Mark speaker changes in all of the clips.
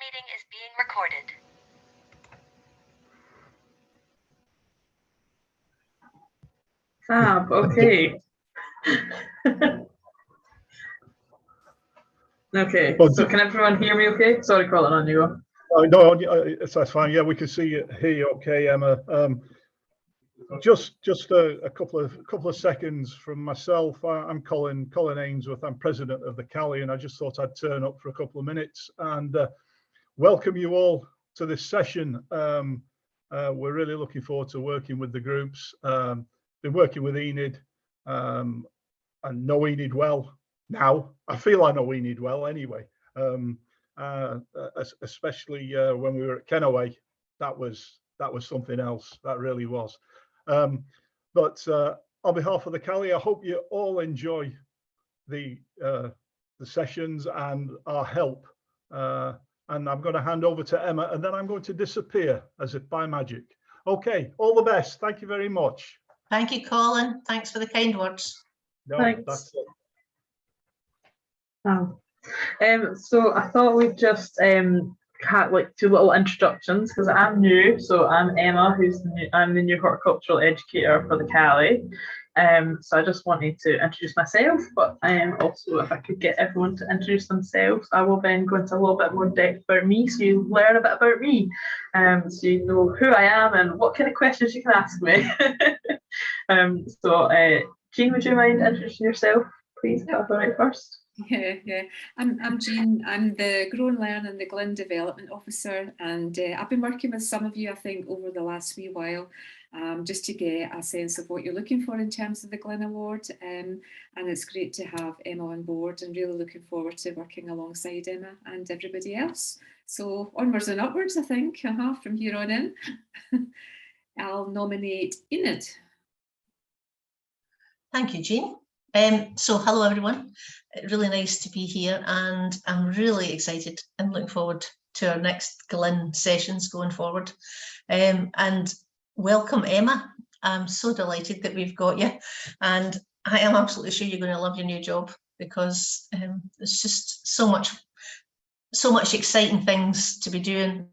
Speaker 1: meeting is being recorded.
Speaker 2: Fab, okay. Okay, so can everyone hear me okay? Sorry, Colin, on you.
Speaker 3: No, that's fine. Yeah, we can see you, hear you okay, Emma. Just a couple of seconds from myself. I'm Colin Ainsworth. I'm president of the CALI, and I just thought I'd turn up for a couple of minutes and welcome you all to this session. We're really looking forward to working with the groups. Been working with Enid and know Enid well now. I feel I know Enid well anyway. Especially when we were at Kenaway, that was something else. That really was. But on behalf of the CALI, I hope you all enjoy the sessions and our help. And I'm going to hand over to Emma, and then I'm going to disappear as if by magic. Okay, all the best. Thank you very much.
Speaker 4: Thank you, Colin. Thanks for the kind words.
Speaker 3: No,
Speaker 2: Thanks.
Speaker 3: that's it.
Speaker 2: Oh. So I thought we'd just had like two little introductions because I'm new. So I'm Emma, I'm the new horticultural educator for the CALI. So I just wanted to introduce myself, but also if I could get everyone to introduce themselves, I will then go into a little bit more depth about me, so you learn a bit about me, so you know who I am and what kind of questions you can ask me. Jean, would you mind introducing yourself, please? Tell me right first.
Speaker 5: Yeah. I'm Jean. I'm the Grow and Learn and the GLiN Development Officer, and I've been working with some of you, I think, over the last wee while, just to get a sense of what you're looking for in terms of the GLiN Award. And it's great to have Emma on board, and really looking forward to working alongside Emma and everybody else. So onwards and upwards, I think, from here on in. I'll nominate Enid.
Speaker 4: Thank you, Jean. So hello everyone, really nice to be here, and I'm really excited and looking forward to our next GLiN sessions going forward. And welcome, Emma. I'm so delighted that we've got you, and I am absolutely sure you're going to love your new job, because there's just so much exciting things to be doing,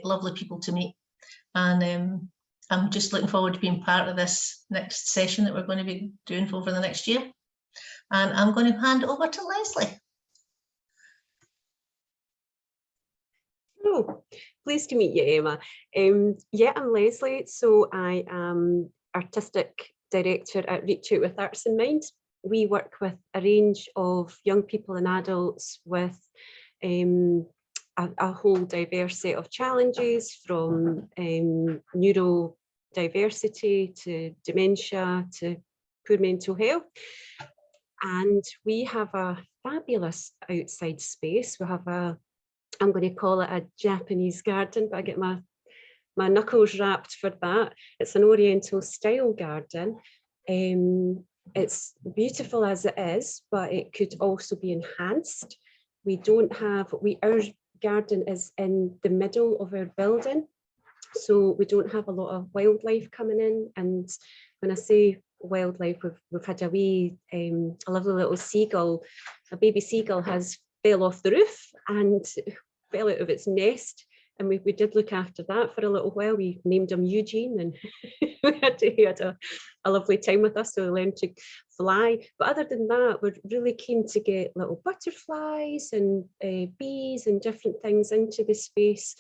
Speaker 4: lovely people to meet, and I'm just looking forward to being part of this next session that we're going to be doing over the next year. And I'm going to hand over to Leslie.
Speaker 6: Oh, pleased to meet you, Emma. Yeah, I'm Leslie. So I am Artistic Director at Reach Out with Arts in Mind. We work with a range of young people and adults with a whole diverse set of challenges, from neurodiversity to dementia to poor mental health. And we have a fabulous outside space. We have I'm going to call it a Japanese garden, but I get my knuckles wrapped for that. It's an Oriental style garden. It's beautiful as it is, but it could also be enhanced. Our garden is in the middle of our building, so we don't have a lot of wildlife coming in. And when I say wildlife, we've had a lovely little seagull, a baby seagull has fell off the roof and fell out of its nest, and we did look after that for a little while. We named him Eugene, and he had a lovely time with us, so we learned to fly. But other than that, we're really keen to get little butterflies and bees and different things into the space.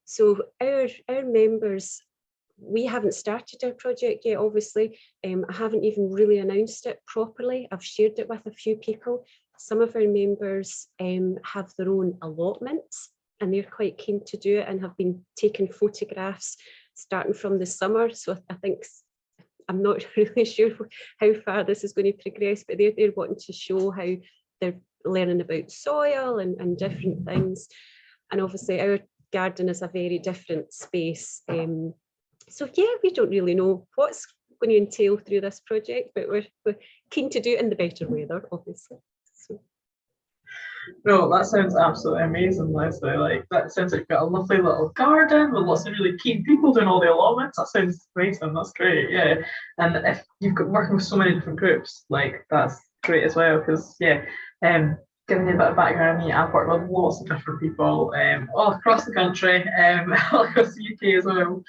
Speaker 6: So our members, we haven't started our project yet, obviously. I haven't even really announced it properly. I've shared it with a few people. Some of our members have their own allotments, and they're quite keen to do it and have been taking photographs starting from the summer. So I think, I'm not really sure how far this is going to progress, but they're wanting to show how they're learning about soil and different things. And obviously our garden is a very different space. So yeah, we don't really know what's going to entail through this project, but we're keen to do it in the better weather, obviously. So.
Speaker 2: No, that sounds absolutely amazing, Leslie. Like, that sounds like you've got a lovely little garden with lots of really keen people doing all the allotments. That sounds amazing. That's great. Yeah, and if you've got working with so many different groups, like, that's great as well. Because giving you a bit of background on me, I've worked with lots of different people all across the country, all across the UK as well.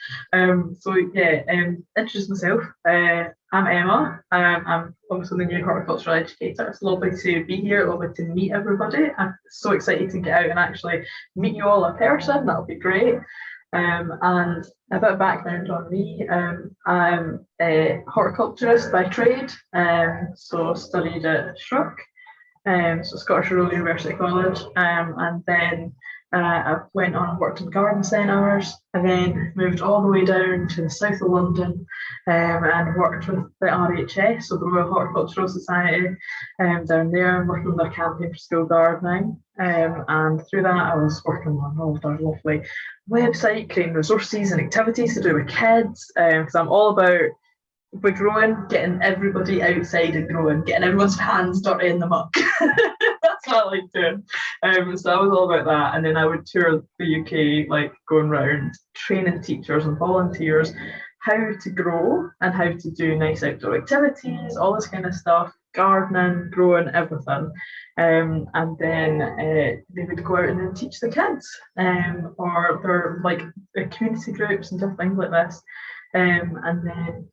Speaker 2: Introduce myself. I'm Emma. I'm obviously the new horticultural educator. It's lovely to be here, lovely to meet everybody. I'm so excited to get out and actually meet you all in person. That'll be great. And a bit of background on me. I'm a horticulturist by trade, so studied at Shruk. So Scottish Rural University College, and then I went on and worked in garden centres, and then moved all the way down to the south of London, and worked with the RHS, so the Royal Horticultural Society, down there, working with their campaign for school gardening, and through that I was working on all of their lovely website, creating resources and activities to do with kids, because I'm all about with growing, getting everybody outside and growing, getting everyone's hands dirty in the muck. That's what I like doing. So I was all about that. And then I would tour the UK, like going around training teachers and volunteers how to grow and how to do nice outdoor activities, all this kind of stuff, gardening, growing, everything. And then they would go out and then teach the kids, or they're like community groups and different things like this. And then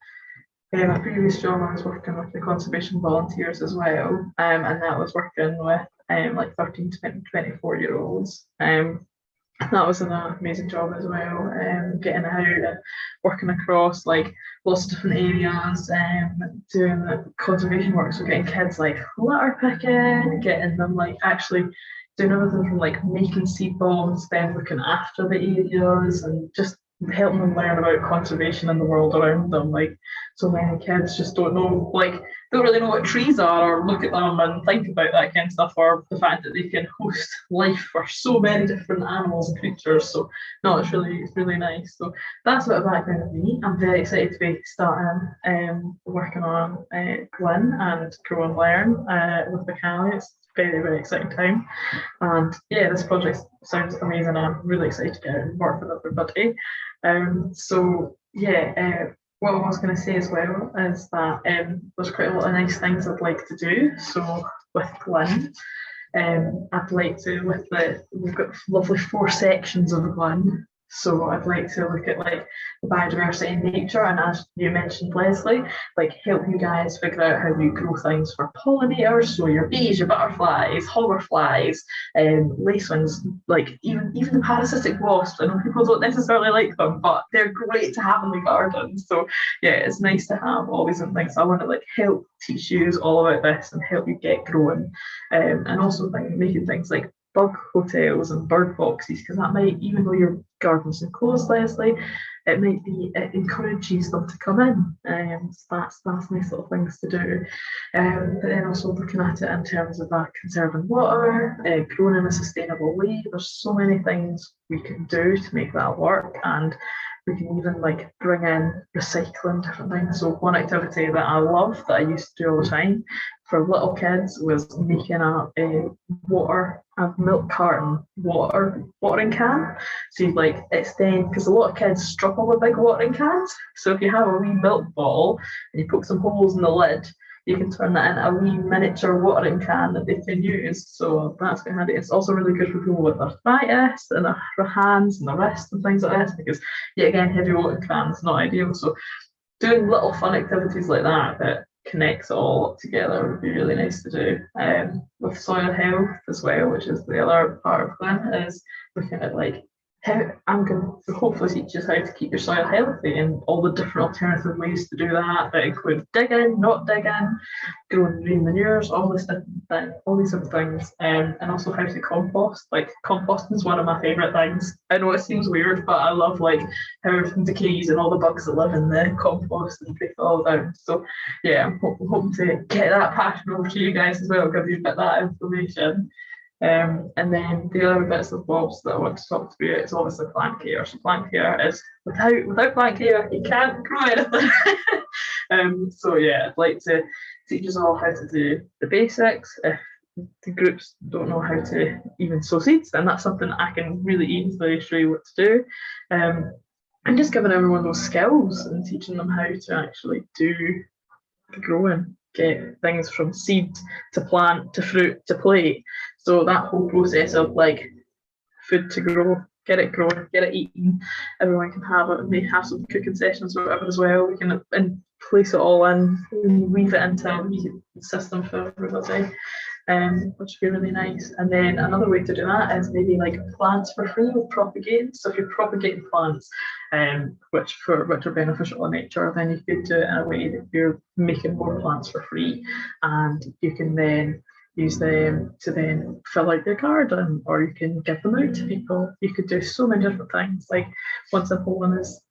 Speaker 2: my previous job, I was working with the conservation volunteers as well, and that was working with like 13 to 24-year-olds. That was an amazing job as well, getting out and working across like lots of different areas, doing the conservation work, so getting kids like litter picking, getting them like actually doing everything from like making seed bombs, then looking after the areas and just helping them learn about conservation in the world around them. Like so many kids just don't know, like don't really know what trees are or look at them and think about that kind of stuff, or the fact that they can host life for so many different animals and creatures. So no, it's really nice. So that's a bit of background of me. I'm very excited to be starting working on GLiN and Grow and Learn with the CALI. It's very exciting time, and yeah, this project sounds amazing. I'm really excited to get out and work with everybody. What I was going to say as well is that there's quite a lot of nice things I'd like to do. So with GLiN, I'd like to, we've got lovely 4 sections of GLiN. So I'd like to look at like the biodiversity in nature, and as you mentioned, Leslie, like help you guys figure out how you grow things for pollinators, so your bees, your butterflies, hoverflies, lacewings, like even the parasitic wasps. I know people don't necessarily like them, but they're great to have in the garden. So yeah, it's nice to have all these different things. So I want to like help teach you all about this and help you get growing, and also making things like bug hotels and bird boxes, because that might, even though your garden's enclosed, Leslie, it encourages them to come in. So that's nice little things to do. But then also looking at it in terms of conserving water, growing in a sustainable way. There's so many things we can do to make that work, and we can even like bring in recycling different things. So one activity that I love that I used to do all the time for little kids was making a milk carton watering can. So you like extend, because a lot of kids struggle with big watering cans. So if you have a wee milk bottle and you poke some holes in the lid, you can turn that into a wee miniature watering can that they can use. So that's quite handy. It's also really good for people with arthritis and their hands and their wrists and things like this, because yet again, heavy watering cans not ideal. So doing little fun activities like that connects it all together would be really nice to do. With soil health as well, which is the other part of GLiN, is looking at like how I'm going to hopefully teach you how to keep your soil healthy and all the different alternative ways to do that include digging, not digging, growing green manures, all these different things, and also how to compost. Like composting is one of my favourite things. I know it seems weird, but I love like how everything decays and all the bugs that live in the compost and break it all down. So yeah, I'm hoping to get that passion over to you guys as well, give you a bit of that information. And then the other bits of bobs that I want to talk to you is obviously plant care. So plant care is without plant care you can't grow anything. So yeah, I'd like to teach us all how to do the basics. If the groups don't know how to even sow seeds, then that's something I can really easily show you what to do. And just giving everyone those skills and teaching them how to actually do the growing. Get things from seed to plant to fruit to plate. So that whole process of like food to grow, get it grown, get it eaten, everyone can have it. Maybe have some cooking sessions or whatever as well. We can place it all in, weave it into a system for everybody, which would be really nice. And then another way to do that is maybe like plants for free with propagating. So if you're propagating plants, which are beneficial in nature, then you could do it in a way that you're making more plants for free, and you can then use them to then fill out your garden, or you can give them out to people. You could do so many different things. Like one simple one is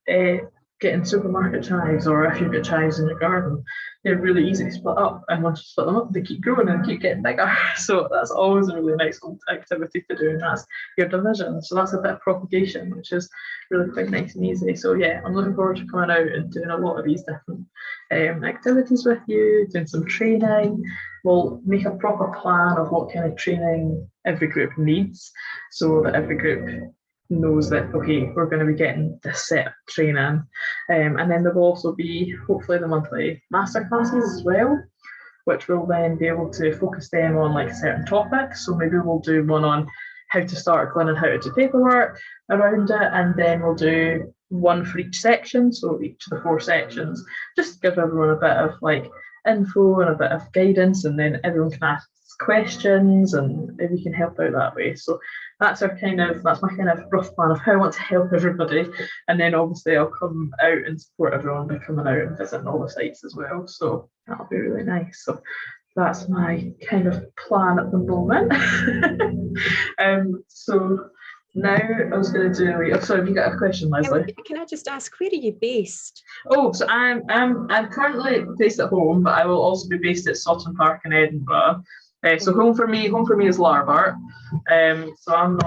Speaker 2: getting supermarket chives, or if you've got chives in your garden, they're really easy to split up, and once you split them up, they keep growing and keep getting bigger. So that's always a really nice activity to do, and that's your division. So that's a bit of propagation, which is really quite nice and easy. So yeah, I'm looking forward to coming out and doing a lot of these different activities with you, doing some training. We'll make a proper plan of what kind of training every group needs, so that every group knows that, okay, we're going to be getting this set of training. And then there will also be hopefully the monthly master classes as well, which will then be able to focus them on like certain topics. So maybe we'll do one on how to start GLiN and how to do paperwork around it, and then we'll do one for each section, so each of the 4 sections, just to give everyone a bit of like info and a bit of guidance, and then everyone can ask questions and we can help out that way. So that's my kind of rough plan of how I want to help everybody, and then obviously I'll come out and support everyone by coming out and visiting all the sites as well, so that'll be really nice. So that's my kind of plan at the moment. So now I was going to do. Oh, sorry, have you got a question, Leslie?
Speaker 6: Can I just ask, where are you based?
Speaker 2: Oh, so I'm currently based at home, but I will also be based at Sutton Park in Edinburgh. So home for me is Larbart. So I'm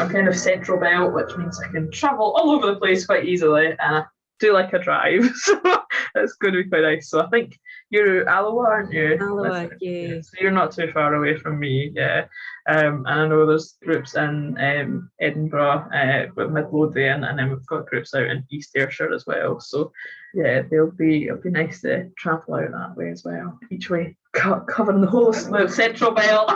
Speaker 2: kind of central belt, which means I can travel all over the place quite easily, and I do like a drive, so it's going to be quite nice. So I think you're Alloa, aren't you?
Speaker 6: Alloa, yeah.
Speaker 2: So you're not too far away from me, yeah. And I know there's groups in Edinburgh with Midlothian, and then we've got groups out in East Ayrshire as well. So yeah, it'll be nice to travel out that way as well, each way, covering the whole central belt.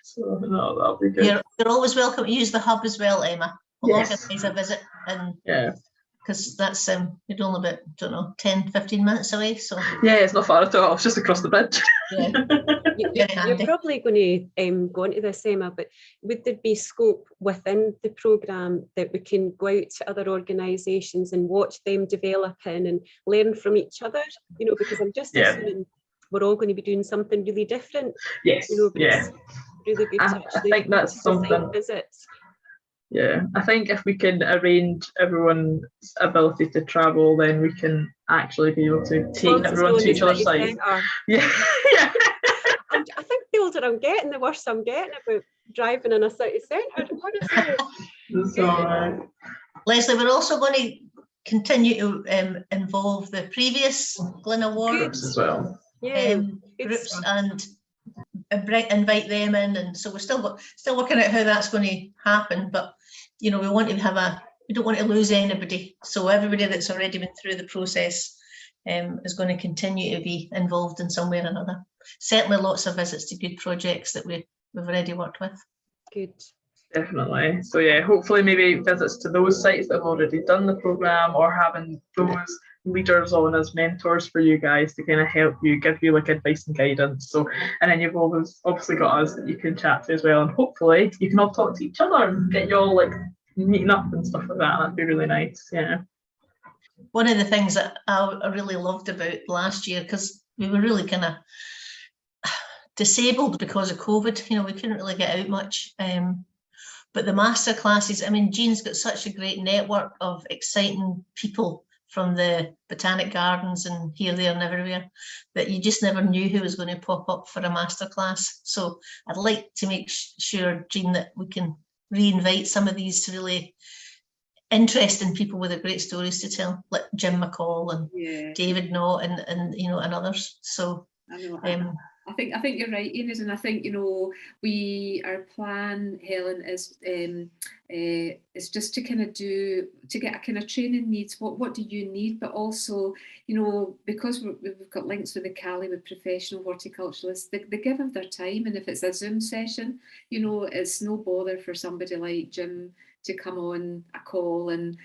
Speaker 2: So no, that'll be good.
Speaker 4: You're always welcome to use the hub as well, Emma. We'll
Speaker 2: Yes.
Speaker 4: organise a visit, and
Speaker 2: Yeah.
Speaker 4: because that's you're only about, don't know, 10-15 minutes away, so
Speaker 2: Yeah, it's not far at all. It's just across the bridge.
Speaker 4: yeah.
Speaker 6: You're probably going to go into this, Emma, but would there be scope within the programme that we can go out to other organisations and watch them developing and learn from each other? You know, because I'm just assuming we're all going to be doing something really different.
Speaker 2: Yes,
Speaker 6: You know, but
Speaker 2: yeah.
Speaker 6: it's really good to
Speaker 2: I
Speaker 6: actually
Speaker 2: think that's something.
Speaker 6: Visits.
Speaker 2: Yeah, I think if we can arrange everyone's ability to travel, then we can actually be able to take everyone to each other's side. Yeah, yeah.
Speaker 6: I think the older I'm getting, the worse I'm getting about driving in a city centre. Honestly.
Speaker 2: That's all right.
Speaker 4: Leslie, we're also going to continue to involve the previous GLiN Award
Speaker 2: Groups as well.
Speaker 6: Yeah,
Speaker 4: groups and invite them in, and so we're still working out how that's going to happen. But you know, we don't want to lose anybody. So everybody that's already been through the process is going to continue to be involved in some way or another. Certainly, lots of visits to good projects that we've already worked with.
Speaker 6: Good.
Speaker 2: Definitely. So yeah, hopefully maybe visits to those sites that have already done the programme, or having those leaders on as mentors for you guys to kind of help you, give you like advice and guidance. So, and then you've always obviously got us that you can chat to as well, and hopefully you can all talk to each other and get you all like meeting up and stuff like that. That'd be really nice. Yeah.
Speaker 4: One of the things that I really loved about last year, because we were really kind of disabled because of COVID, you know, we couldn't really get out much. But the master classes, I mean, Jean's got such a great network of exciting people from the botanic gardens and here, there and everywhere, that you just never knew who was going to pop up for a masterclass. So I'd like to make sure, Jean, that we can reinvite some of these really interesting people with great stories to tell, like Jim McCall and David Knott and you know, and others. So
Speaker 5: I think you're right, Enid, and I think, you know, our plan, Helen, is just to kind of get a kind of training needs. What do you need? But also, you know, because we've got links with the CALI with professional horticulturalists, they give of their time, and if it's a Zoom session, you know, it's no bother for somebody like Jim to come on a call and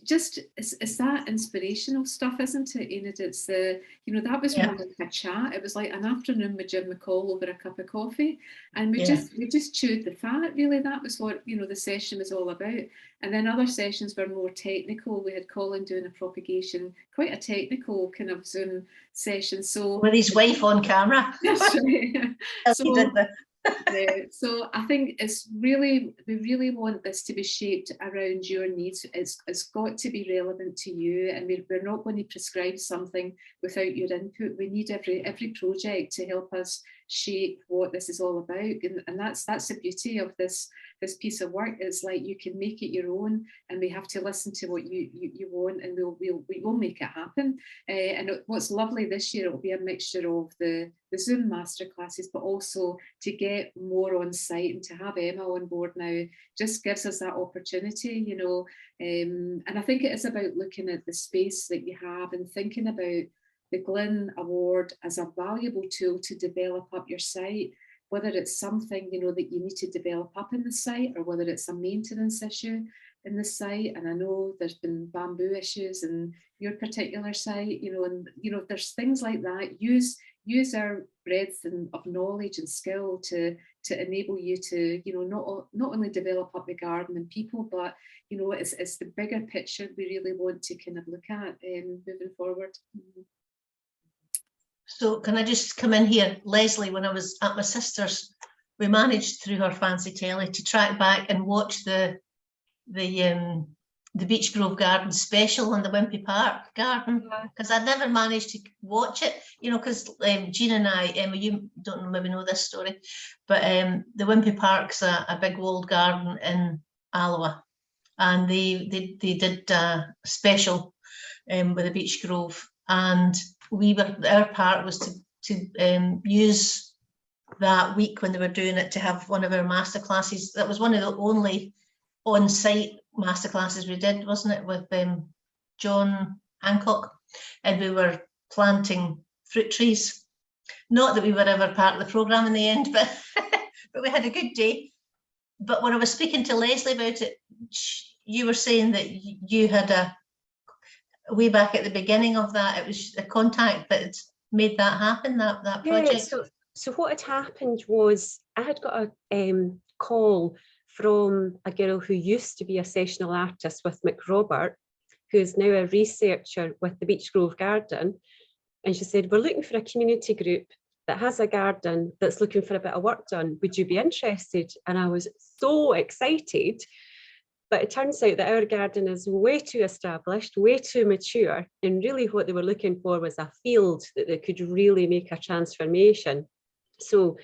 Speaker 5: just it's that inspirational stuff, isn't it, Enid? It's the, you know, that was more like a chat. It was like an afternoon with Jim McCall over a cup of coffee, and we just chewed the fat. Really, that was what, you know, the session was all about. And then other sessions were more technical. We had Colin doing a propagation, quite a technical kind of Zoom session. So
Speaker 4: with his wife on camera.
Speaker 5: That's right.
Speaker 4: So,
Speaker 5: so I think we really want this to be shaped around your needs. It's got to be relevant to you, and we're not going to prescribe something without your input. We need every project to help us shape what this is all about, and that's the beauty of this piece of work. It's like you can make it your own, and we have to listen to what you want, and we will make it happen. And what's lovely this year, it will be a mixture of the Zoom masterclasses, but also to get more on site, and to have Emma on board now just gives us that opportunity, you know. And I think it is about looking at the space that you have and thinking about the GLiN Award as a valuable tool to develop up your site, whether it's something, you know, that you need to develop up in the site, or whether it's a maintenance issue in the site. And I know there's been bamboo issues in your particular site, you know, and, you know, there's things like that. Use our breadth of knowledge and skill to enable you to, you know, not only develop up the garden and people, but, you know, it's the bigger picture we really want to kind of look at moving forward.
Speaker 4: So can I just come in here, Leslie? When I was at my sister's, we managed through her fancy telly to track back and watch the Beech Grove Garden special on the Wimpy Park garden, because I'd never managed to watch it, you know, because Jean and I, Emma, you don't maybe know this story, but the Wimpy Park's a big walled garden in Alloa, and they did a special with the Beech Grove, and our part was to use that week when they were doing it to have one of our master classes. That was one of the only on-site masterclasses we did, wasn't it, with John Hancock, and we were planting fruit trees. Not that we were ever part of the programme in the end, but but we had a good day. But when I was speaking to Leslie about it, you were saying that you had way back at the beginning of that, it was a contact that made that happen, that project.
Speaker 6: Yeah, so what had happened was I had got a call from a girl who used to be a sessional artist with McRobert, who is now a researcher with the Beech Grove Garden. And she said, we're looking for a community group that has a garden that's looking for a bit of work done. Would you be interested? And I was so excited. But it turns out that our garden is way too established, way too mature. And really what they were looking for was a field that they could really make a transformation. So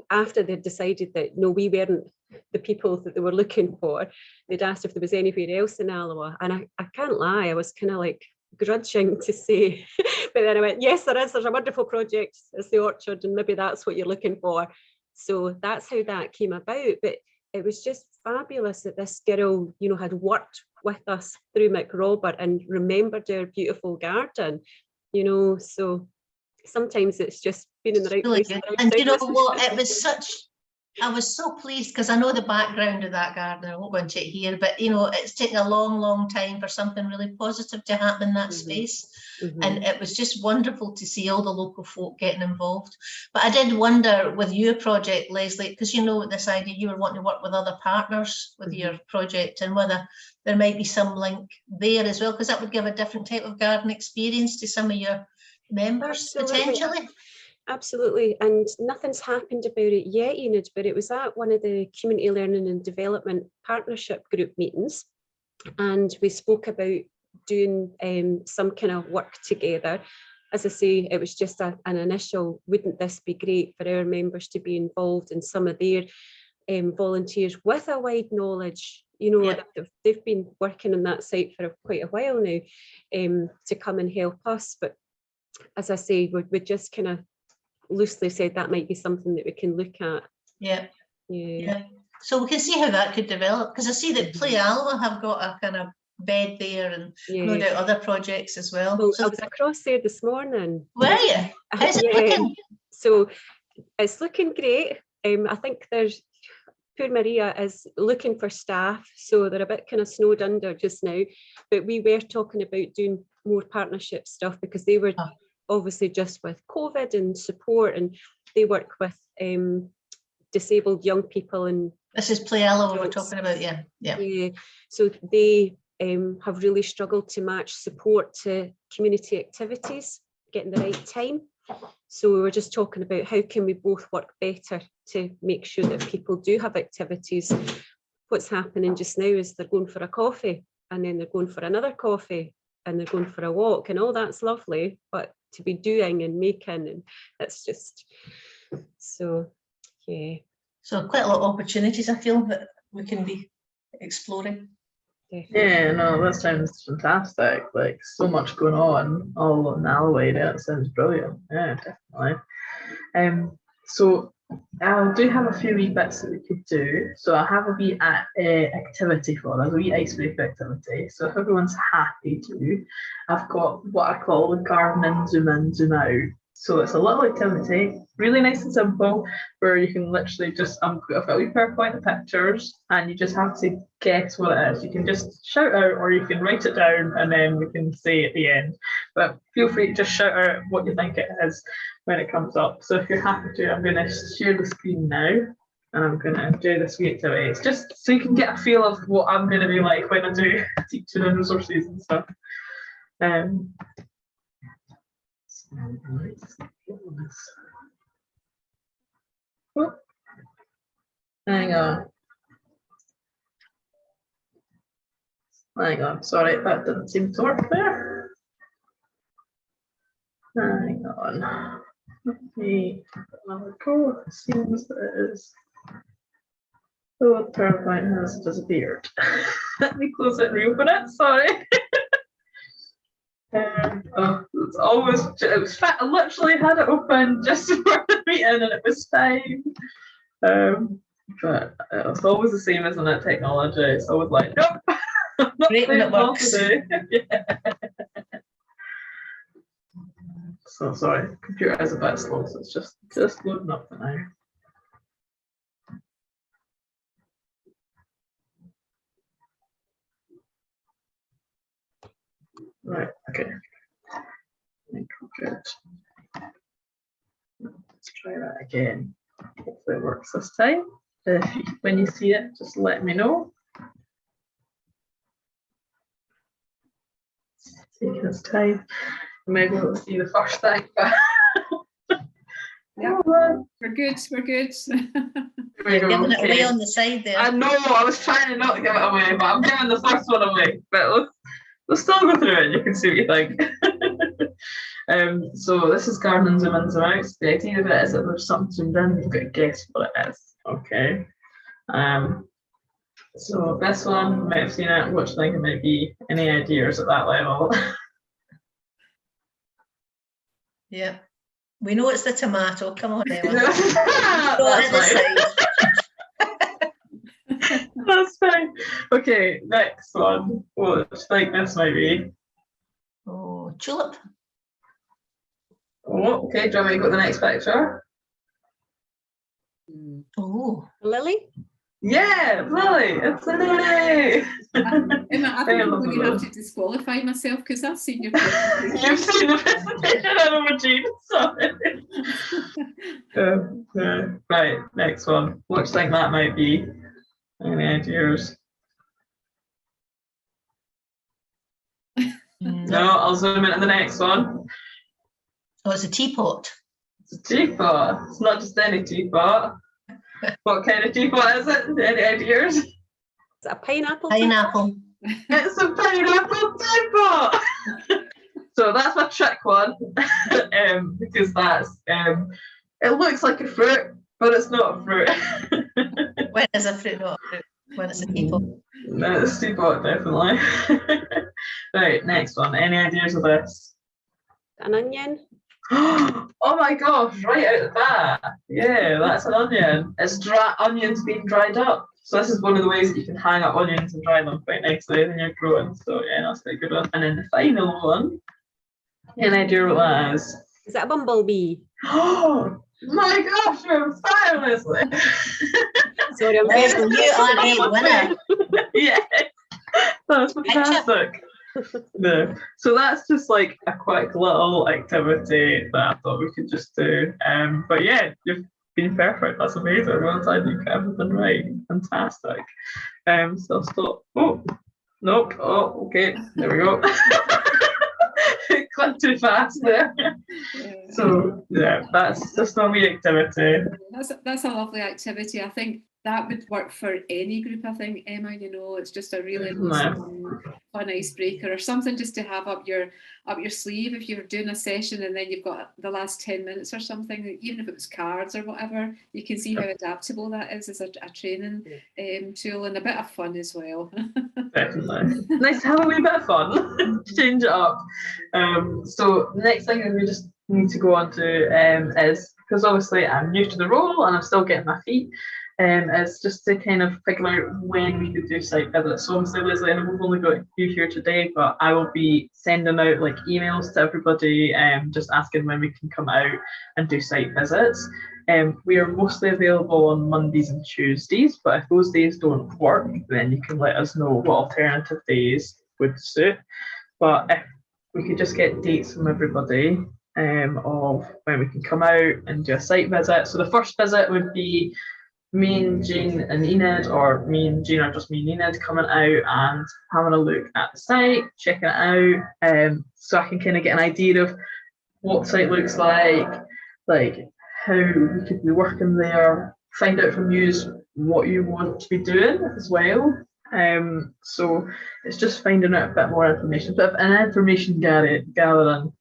Speaker 6: after they'd decided that, no, we weren't the people that they were looking for, they'd asked if there was anywhere else in Alloa. And I can't lie, I was kind of like grudging to say, but then I went, yes, there's a wonderful project, it's the orchard, and maybe that's what you're looking for. So that's how that came about. But it was just fabulous that this girl, you know, had worked with us through McRobert and remembered our beautiful garden, you know. So sometimes it's just been in the right place.
Speaker 4: And you know what, it was I was so pleased, because I know the background of that garden. I won't go into it here, but you know, it's taken a long time for something really positive to happen in that space. And it was just wonderful to see all the local folk getting involved. But I did wonder with your project, Leslie, because you know this idea, you were wanting to work with other partners with your project, and whether there might be some link there as well, because that would give a different type of garden experience to some of your members. Absolutely. Potentially.
Speaker 6: Absolutely, and nothing's happened about it yet, Enid, but it was at one of the Community Learning and Development Partnership Group meetings, and we spoke about doing some kind of work together. As I say, it was just an initial, wouldn't this be great for our members to be involved in some of their volunteers with a wide knowledge, you know, they've been working on that site for quite a while now, to come and help us. But as I say, we just kind of loosely said that might be something that we can look at.
Speaker 4: Yeah.
Speaker 6: Yeah.
Speaker 4: So we can see how that could develop, because I see that Play Alloa have got a kind of bed there, and no doubt other projects as well.
Speaker 6: Well,
Speaker 4: So
Speaker 6: I was across there this morning.
Speaker 4: were you? How's it looking?
Speaker 6: So it's looking great. I think poor Maria is looking for staff, so they're a bit kind of snowed under just now. But we were talking about doing more partnership stuff, because they were obviously just with COVID and support, and they work with disabled young people. And
Speaker 4: This is Play Alloa we're talking about, yeah.
Speaker 6: So they have really struggled to match support to community activities, getting the right time. So we were just talking about how can we both work better to make sure that people do have activities. What's happening just now is they're going for a coffee, and then they're going for another coffee, and they're going for a walk, and all that's lovely, but to be doing and making, and that's just, so yeah.
Speaker 4: So quite a lot of opportunities, I feel, that we can be exploring.
Speaker 6: Definitely.
Speaker 2: Yeah, no, that sounds fantastic. Like, so much going on all in the Alloway. That sounds brilliant. Yeah, definitely. So I do have a few wee bits that we could do. So I have a wee activity for us, a wee icebreaker activity. So if everyone's happy to, I've got what I call the garden in, zoom out. So it's a little activity, really nice and simple, where you can literally just, I've got a wee PowerPoint of pictures, and you just have to guess what it is. You can just shout out, or you can write it down, and then we can say at the end. But feel free to just shout out what you think it is when it comes up. So if you're happy to, I'm going to share the screen now, and I'm going to do this wee activity. It's just so you can get a feel of what I'm going to be like when I do teaching and resources and stuff. Oh, hang on, sorry, that didn't seem to work there. Hang on, let me go. It seems that it is. Oh, the PowerPoint has disappeared. Let me close it and reopen it, sorry. It's always, I literally had it open just before the meeting, and it was fine. But it's always the same, isn't it? Technology. It's always like, nope, I'm not
Speaker 4: Great when it works.
Speaker 2: yeah. So sorry, the computer is a bit slow, so it's just loading up for now. Right, okay. Good. Let's try that again. Hopefully it works this time. When you see it, just let me know. Taking its time. Maybe we'll see the first thing.
Speaker 5: Yeah, we're good.
Speaker 4: You're giving it away on the side there.
Speaker 2: I know, I was trying to not give it away, but I'm giving the first one away. But we'll still go through it and you can see what you think. So this is garden zoom in, zoom out. The idea of it is that there's something zoomed in, you've got to guess what it is. Okay. So this one, you might have seen it. What do you think it might be? Any ideas at that level?
Speaker 4: Yeah. We know it's the tomato. Come on, Emma.
Speaker 2: That's fine. Okay, next one. What do you think this might be?
Speaker 4: Oh, tulip.
Speaker 2: Oh, okay. Do you want me to go to the next picture?
Speaker 4: Oh,
Speaker 6: Lily?
Speaker 2: Yeah, Lily. It's a lily.
Speaker 5: Emma, I think I'm going to have to disqualify myself because I've seen your presentation.
Speaker 2: You've seen the presentation, I know, Jean. Sorry. Right, next one. What do you think that might be? Any ideas? No, I'll zoom into the next one.
Speaker 4: Oh, it's a teapot.
Speaker 2: It's a teapot. It's not just any teapot. What kind of teapot is it? Any ideas?
Speaker 6: Is it a pineapple?
Speaker 4: Pineapple.
Speaker 2: It's a pineapple teapot. So that's my trick one, because that's it looks like a fruit, but it's not a fruit.
Speaker 4: When is a fruit not a fruit? When it's a teapot.
Speaker 2: No, it's a teapot, definitely. Right, next one. Any ideas of this?
Speaker 6: An onion?
Speaker 2: Oh my gosh, right out the bat. Yeah, that's an onion. It's onions being dried up. So this is one of the ways that you can hang up onions and dry them quite nicely when you're growing. So yeah, that's a good one. And then the final one, any idea what that is?
Speaker 6: Is that a bumblebee?
Speaker 2: Oh my gosh, you're on fire, Leslie.
Speaker 6: Sorry, I'm
Speaker 4: Leslie, you are a winner.
Speaker 2: Yeah, that's fantastic. No, so that's just like a quick little activity that I thought we could just do. But yeah, you've been perfect. That's amazing. Well done, you got everything right. Fantastic. So stop. Oh, nope. Oh, okay. There we go. Clicked too fast there. So yeah, that's just a wee activity.
Speaker 5: That's a lovely activity. I think that would work for any group. I think, Emma, you know, it's just a really nice, fun icebreaker or something just to have up your sleeve if you're doing a session and then you've got the last 10 minutes or something. Even if it was cards or whatever, you can see how adaptable that is as a training tool and a bit of fun as well.
Speaker 2: Definitely. Nice to have a wee bit of fun. Change it up. So the next thing that we just need to go on to is, because obviously I'm new to the role and I'm still getting my feet, is just to kind of figure out when we could do site visits. So obviously, Leslie, I know we've only got you here today, but I will be sending out like emails to everybody, just asking when we can come out and do site visits. We are mostly available on Mondays and Tuesdays, but if those days don't work, then you can let us know what alternative days would suit. But if we could just get dates from everybody of when we can come out and do a site visit. So the first visit would be me and Jean and Enid, or me and Jean, or just me and Enid, coming out and having a look at the site, checking it out, so I can kind of get an idea of what the site looks like how we could be working there, find out from you what you want to be doing as well. So it's just finding out a bit more information, but an information gathering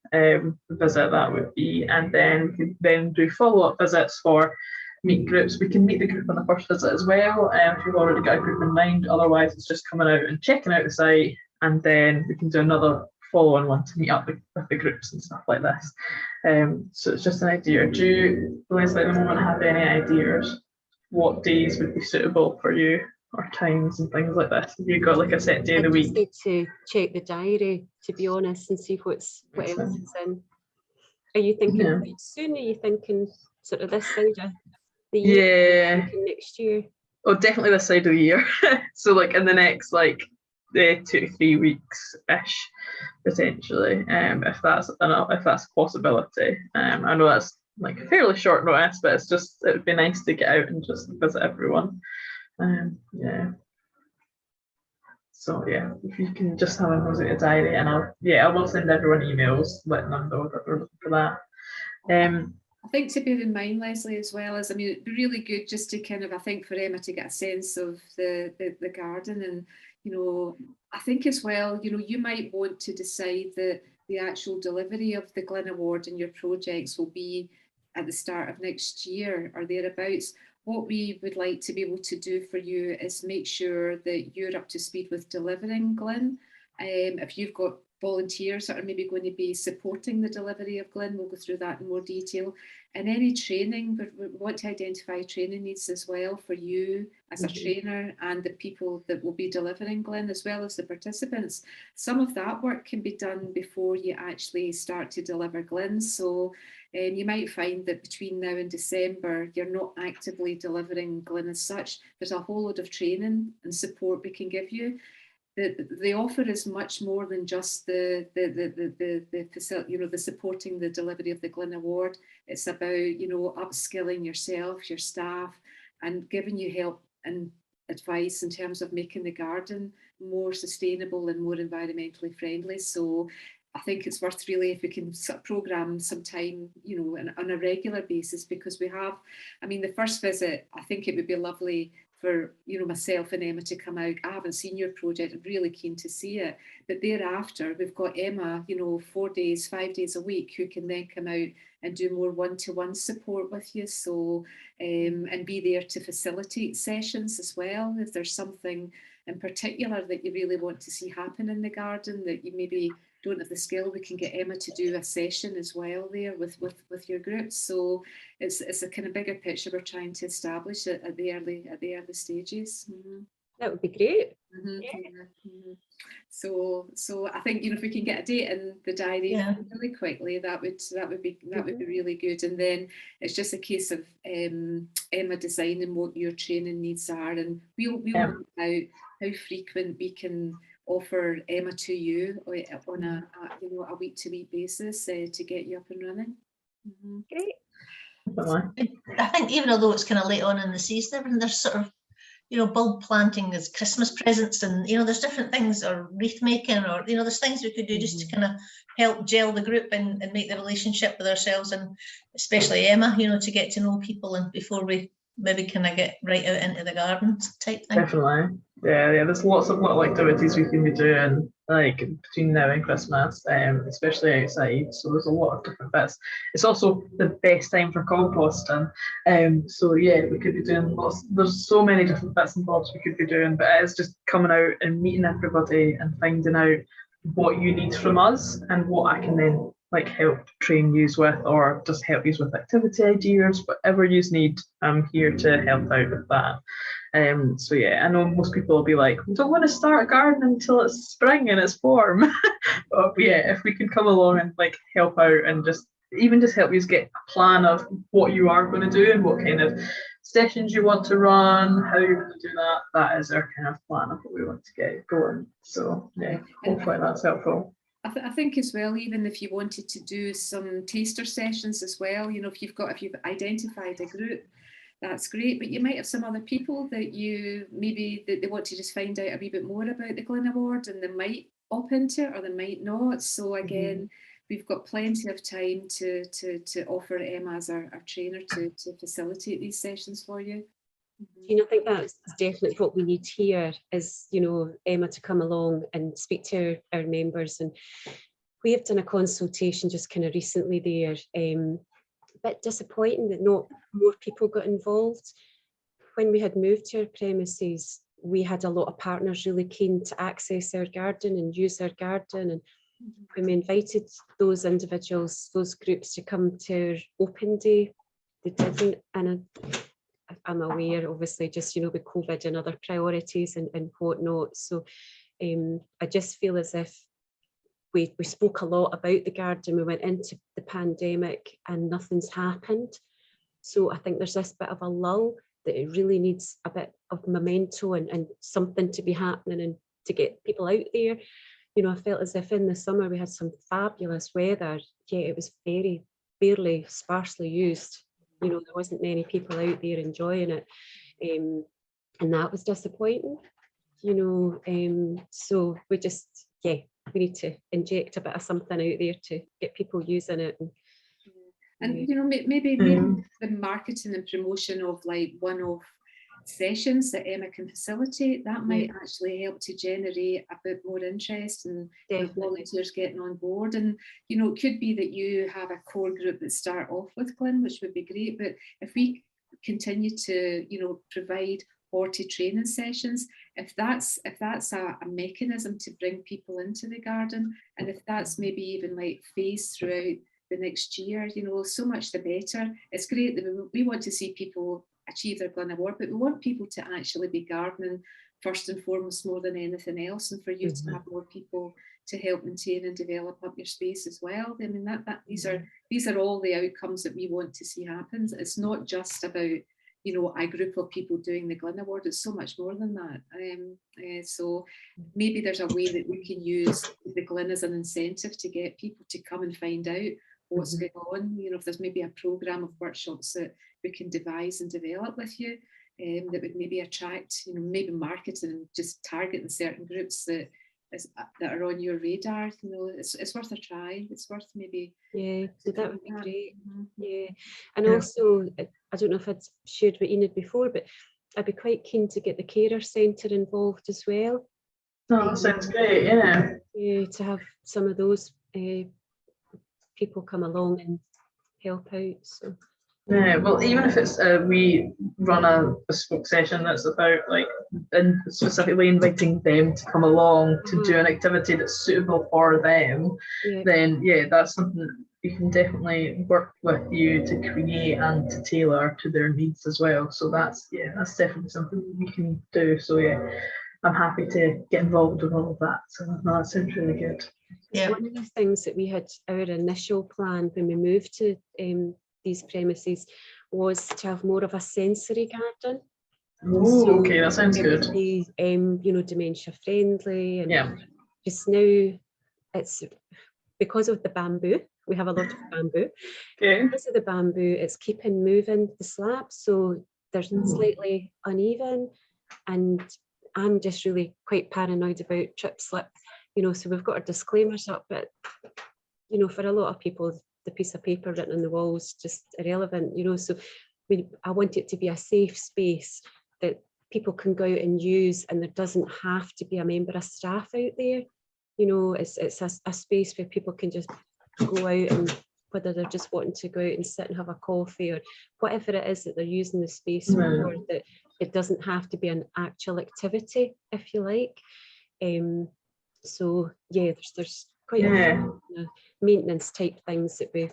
Speaker 2: visit that would be, and then we could then do follow-up visits for meet groups. We can meet the group on the first visit as well, if you've already got a group in mind. Otherwise, it's just coming out and checking out the site, and then we can do another follow-on one to meet up with the groups and stuff like this. So it's just an idea. Do you, Leslie, at the moment, have any ideas what days would be suitable for you, or times and things like this? Have you got like a set day of the week?
Speaker 6: I just need to check the diary, to be honest, and see what else is in. Are you thinking quite soon? Are you thinking sort of this side of the year?
Speaker 2: Yeah.
Speaker 6: Next year?
Speaker 2: Oh, definitely this side of the year. So like in the next 2 to 3 weeks ish, potentially. If that's a possibility. I know that's like a fairly short notice, but it would be nice to get out and just visit everyone. Yeah. So yeah, if you can just have a nosy at a diary, and I will send everyone emails letting them know that we're looking for that.
Speaker 5: I think to bear in mind, Leslie, as well as, I mean, it'd be really good just to kind of, I think for Emma to get a sense of the garden, and, you know, I think as well, you know, you might want to decide that the actual delivery of the GLiN Award and your projects will be at the start of next year or thereabouts. What we would like to be able to do for you is make sure that you're up to speed with delivering GLiN. If you've got volunteers that are maybe going to be supporting the delivery of GLiN, we'll go through that in more detail. And any training, but we want to identify training needs as well for you as a trainer and the people that will be delivering GLiN, as well as the participants. Some of that work can be done before you actually start to deliver GLiN. So you might find that between now and December, you're not actively delivering GLiN as such. There's a whole load of training and support we can give you. The offer is much more than just the facility, you know, the supporting the delivery of the GLiN Award. It's about, you know, upskilling yourself, your staff, and giving you help and advice in terms of making the garden more sustainable and more environmentally friendly. So I think it's worth really if we can sort of program some time, you know, on a regular basis, because we have, I mean, the first visit, I think it would be lovely for, you know, myself and Emma to come out. I haven't seen your project, I'm really keen to see it. But thereafter, we've got Emma, you know, 4 days, 5 days a week, who can then come out and do more one-to-one support with you. So, and be there to facilitate sessions as well. If there's something in particular that you really want to see happen in the garden that you maybe don't have the skill, we can get Emma to do a session as well there with your groups. So it's a kind of bigger picture we're trying to establish at the early stages.
Speaker 6: That would be great.
Speaker 5: So I think, you know, if we can get a date in the diary really quickly, that would be really good. And then it's just a case of Emma designing what your training needs are, and we'll work out how frequent we can offer Emma to you on a week-to-week basis to get you up and running.
Speaker 6: Great.
Speaker 4: I think even although it's kind of late on in the season, there's sort of, you know, bulb planting as Christmas presents, and, you know, there's different things, or wreath making, or, you know, there's things we could do just to kind of help gel the group and make the relationship with ourselves, and especially Emma, you know, to get to know people, and before we maybe kind of get right out into the garden type thing.
Speaker 2: Definitely. Yeah, there's lots of little activities we can be doing, like between now and Christmas, especially outside. So there's a lot of different bits. It's also the best time for composting. So yeah, we could be doing lots. There's so many different bits and bobs we could be doing, but it's just coming out and meeting everybody and finding out what you need from us and what I can then like help train you with, or just help you with activity ideas, whatever you need. I'm here to help out with that. So yeah, I know most people will be like, we don't want to start gardening until it's spring and it's warm. But yeah, if we can come along and like help out and just help you get a plan of what you are going to do and what kind of sessions you want to run, how you're going to do that, that is our kind of plan of what we want to get going. So yeah, hopefully that's helpful.
Speaker 5: I think as well, even if you wanted to do some taster sessions as well, you know, if you've identified a group, that's great, but you might have some other people that you maybe that they want to just find out a wee bit more about the GLiN Award, and they might opt into it or they might not. So again, we've got plenty of time to offer Emma as our trainer to facilitate these sessions for you.
Speaker 6: You know, I think that's definitely what we need here is, you know, Emma to come along and speak to our members. And we have done a consultation just kind of recently there. A bit disappointing that not more people got involved. When we had moved to our premises, we had a lot of partners really keen to access our garden and use our garden. And when we invited those individuals, those groups to come to our open day, they didn't. And I'm aware, obviously, just, you know, with COVID and other priorities and whatnot. So I just feel as if we spoke a lot about the garden. We went into the pandemic and nothing's happened. So I think there's this bit of a lull that it really needs a bit of memento and something to be happening and to get people out there. You know, I felt as if in the summer we had some fabulous weather, yet it was very barely sparsely used. You know, there wasn't many people out there enjoying it, and that was disappointing. You know, so we just, we need to inject a bit of something out there to get people using it.
Speaker 5: And you know, maybe the marketing and promotion of like one-off sessions that Emma can facilitate, that might actually help to generate a bit more interest and volunteers getting on board. And you know, it could be that you have a core group that start off with GLiN, which would be great, but if we continue to, you know, provide horty training sessions, if that's a mechanism to bring people into the garden, and if that's maybe even like phased throughout the next year, you know, so much the better. It's great that we want to see people achieve their GLiN Award, but we want people to actually be gardening first and foremost more than anything else, and for you to have more people to help maintain and develop up your space as well. I mean, these are all the outcomes that we want to see happen. It's not just about, you know, a group of people doing the GLiN Award. It's so much more than that. So maybe there's a way that we can use the GLiN as an incentive to get people to come and find out what's going on. You know, if there's maybe a programme of workshops that we can devise and develop with you, that would maybe attract, you know, maybe marketing and just targeting certain groups that are on your radar. You know, it's worth a try. It's worth maybe. Yeah,
Speaker 6: so that would be great. Yeah, and also, I don't know if I'd shared with Enid before, but I'd be quite keen to get the carer centre involved as well.
Speaker 2: Oh, that sounds great. Yeah,
Speaker 6: to have some of those people come along and help out. So
Speaker 2: Yeah, well, even if it's we run a bespoke session that's about like and specifically inviting them to come along to do an activity that's suitable for them,
Speaker 6: Yeah.
Speaker 2: then yeah, that's something that we can definitely work with you to create and to tailor to their needs as well. So that's definitely something we can do. So yeah, I'm happy to get involved with all of that. So no, that sounds really good.
Speaker 4: Yeah.
Speaker 6: One of the things that we had, our initial plan when we moved to these premises, was to have more of a sensory garden.
Speaker 2: Oh, okay, that sounds
Speaker 6: it
Speaker 2: good.
Speaker 6: would be, you know, dementia friendly, and
Speaker 2: Yeah.
Speaker 6: just now it's because of the bamboo. We have a lot of bamboo.
Speaker 2: Okay.
Speaker 6: Because of the bamboo, it's keeping moving the slabs, so there's slightly uneven, and I'm just really quite paranoid about trip slip, you know, so we've got our disclaimers up, but you know, for a lot of people, the piece of paper written on the wall is just irrelevant, you know, so I want it to be a safe space that people can go out and use, and there doesn't have to be a member of staff out there. You know, it's a space where people can just go out, and whether they're just wanting to go out and sit and have a coffee or whatever it is that they're using the space for, that it doesn't have to be an actual activity, if you like. So yeah, there's quite a few maintenance type things that we're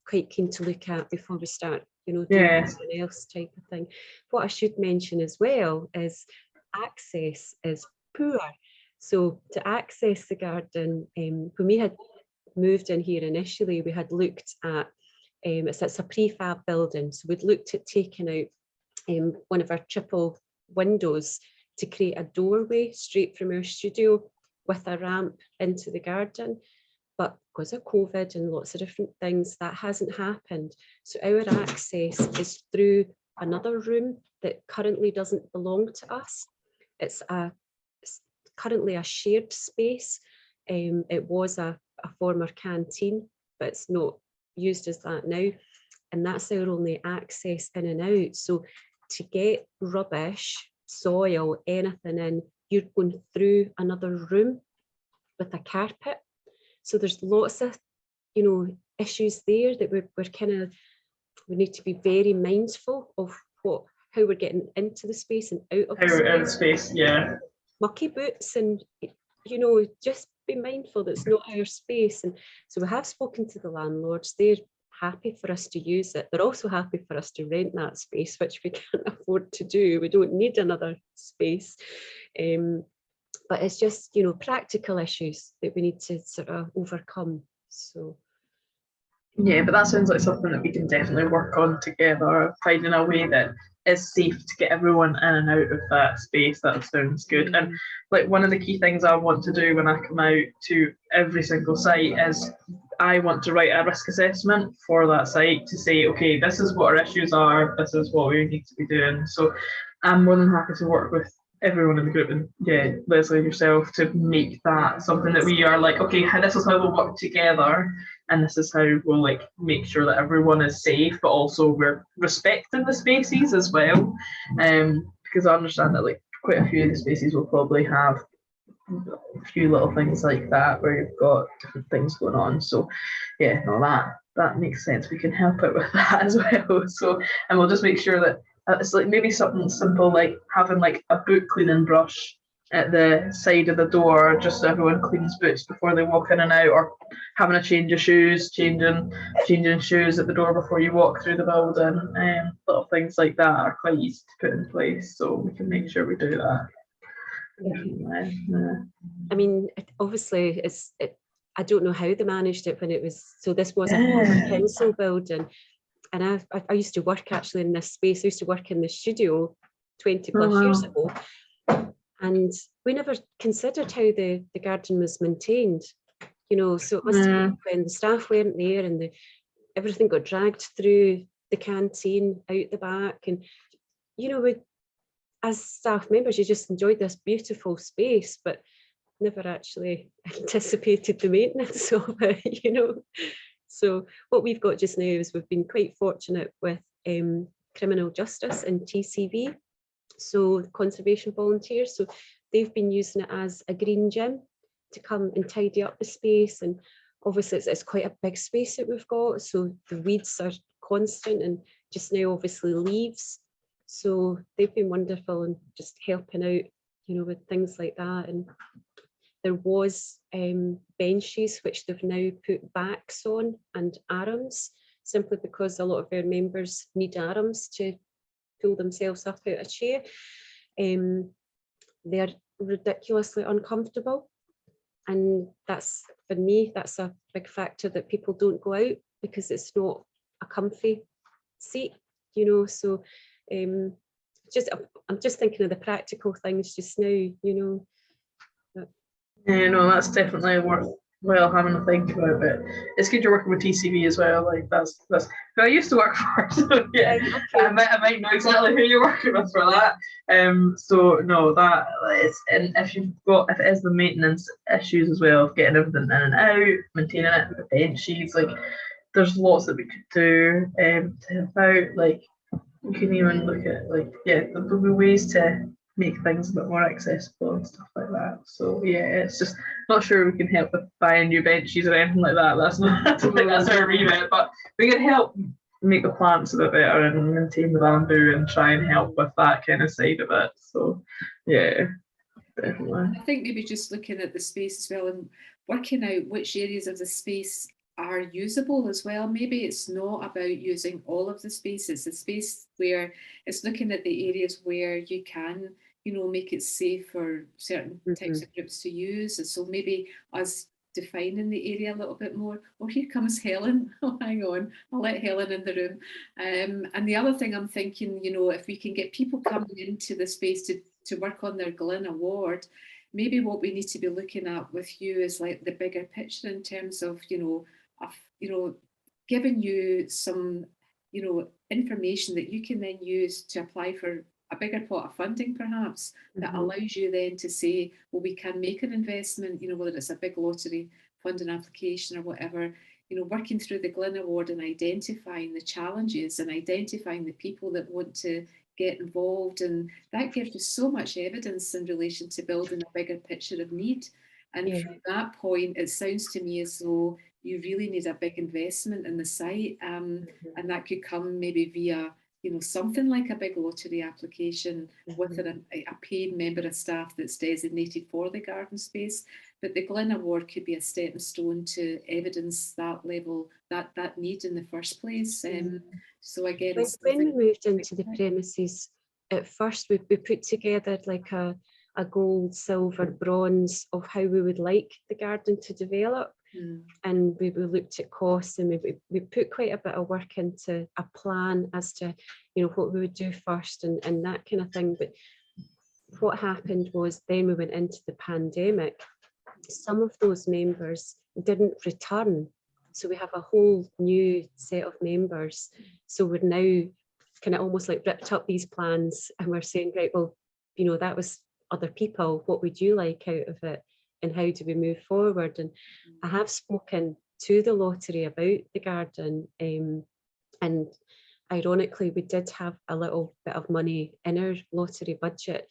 Speaker 6: quite keen to look at before we start, you know, doing something else type of thing. What I should mention as well is access is poor. So to access the garden, when we had moved in here initially, we had looked at, it's a prefab building, so we'd looked at taking out one of our triple windows to create a doorway straight from our studio with a ramp into the garden. But because of COVID and lots of different things, that hasn't happened. So our access is through another room that currently doesn't belong to us. It's currently a shared space. It was a former canteen, but it's not used as that now. And that's our only access in and out. So to get rubbish, soil, anything in, you're going through another room with a carpet. So there's lots of, you know, issues there that we need to be very mindful of how we're getting into the space and out of the space.
Speaker 2: Yeah.
Speaker 6: Mucky boots, and you know, just be mindful that it's not our space. And so we have spoken to the landlords. They're happy for us to use it. They're also happy for us to rent that space, which we can't afford to do. We don't need another space. But it's just, you know, practical issues that we need to sort of overcome. So
Speaker 2: yeah, but that sounds like something that we can definitely work on together, finding a way that is safe to get everyone in and out of that space. That sounds good. And like one of the key things I want to do when I come out to every single site is I want to write a risk assessment for that site to say, okay, this is what our issues are, this is what we need to be doing. So I'm more than happy to work with everyone in the group, and yeah, Leslie, yourself, to make that something that we are like, okay, this is how we'll work together, and this is how we'll like make sure that everyone is safe, but also we're respecting the spaces as well. Because I understand that like quite a few of the spaces will probably have a few little things like that where you've got different things going on. So yeah, no, that makes sense. We can help out with that as well. So, and we'll just make sure that it's like maybe something simple like having like a boot cleaning brush at the side of the door, just so everyone cleans boots before they walk in and out, or having a change of shoes, changing shoes at the door before you walk through the building. Little things like that are quite easy to put in place, so we can make sure we do that.
Speaker 6: I mean, obviously, I don't know how they managed it when it was. So this was a former council building, and I used to work actually in this space. I used to work in the studio 20 plus years ago, and we never considered how the garden was maintained. You know, so it must have been when the staff weren't there and everything got dragged through the canteen out the back, and you know, as staff members, you just enjoyed this beautiful space, but never actually anticipated the maintenance of it, you know. So what we've got just now is we've been quite fortunate with criminal justice and TCV, so conservation volunteers. So they've been using it as a green gym to come and tidy up the space. And obviously it's quite a big space that we've got, so the weeds are constant, and just now obviously leaves. So they've been wonderful and just helping out, with things like that. And there was benches which they've now put backs on and arms, simply because a lot of our members need arms to pull themselves up out of a chair. They're ridiculously uncomfortable. And that's, for me, that's a big factor that people don't go out, because it's not a comfy seat, so I'm just thinking of the practical things just now,
Speaker 2: Yeah, no, that's definitely worthwhile having a think about. But it's good you're working with TCV as well. Like that's who I used to work for. So yeah,
Speaker 6: Okay.
Speaker 2: I might know exactly who you're working with for that. So no, that is, and if it is the maintenance issues as well of getting everything in and out, maintaining it, the benches, like there's lots that we could do to help out. Like we can even look at there'll be ways to make things a bit more accessible and stuff like that. So yeah, it's just not sure we can help with buying new benches or anything like that. That's not, I don't think that's our remit, but we can help make the plants a bit better and maintain the bamboo and try and help with that kind of side of it. So yeah, definitely.
Speaker 5: I think maybe just looking at the space as well and working out which areas of the space are usable as well. Maybe it's not about using all of the space, it's a space where it's looking at the areas where you can, make it safe for certain types of groups to use. And so maybe us defining the area a little bit more. Oh, here comes Helen. Oh, hang on, I'll let Helen in the room. And the other thing I'm thinking, if we can get people coming into the space to work on their GLiN Award, maybe what we need to be looking at with you is like the bigger picture in terms of, giving you some, information that you can then use to apply for a bigger pot of funding, perhaps, that allows you then to say, well, we can make an investment, whether it's a big lottery funding application or whatever, working through the GLiN Award and identifying the challenges and identifying the people that want to get involved. And that gives you so much evidence in relation to building a bigger picture of need. And from that point, it sounds to me as though you really need a big investment in the site, and that could come maybe via, something like a big lottery application with a paid member of staff that's designated for the garden space. But the GLiN Award could be a stepping stone to evidence that level, that need in the first place. So again,
Speaker 6: when we moved into the premises, at first we put together like a gold, silver, bronze of how we would like the garden to develop. And we looked at costs, and we put quite a bit of work into a plan as to, what we would do first and that kind of thing. But what happened was then we went into the pandemic. Some of those members didn't return. So we have a whole new set of members. So we're now kind of almost like ripped up these plans, and we're saying, right, well, that was other people. What would you like out of it? And how do we move forward? And I have spoken to the lottery about the garden, and ironically we did have a little bit of money in our lottery budget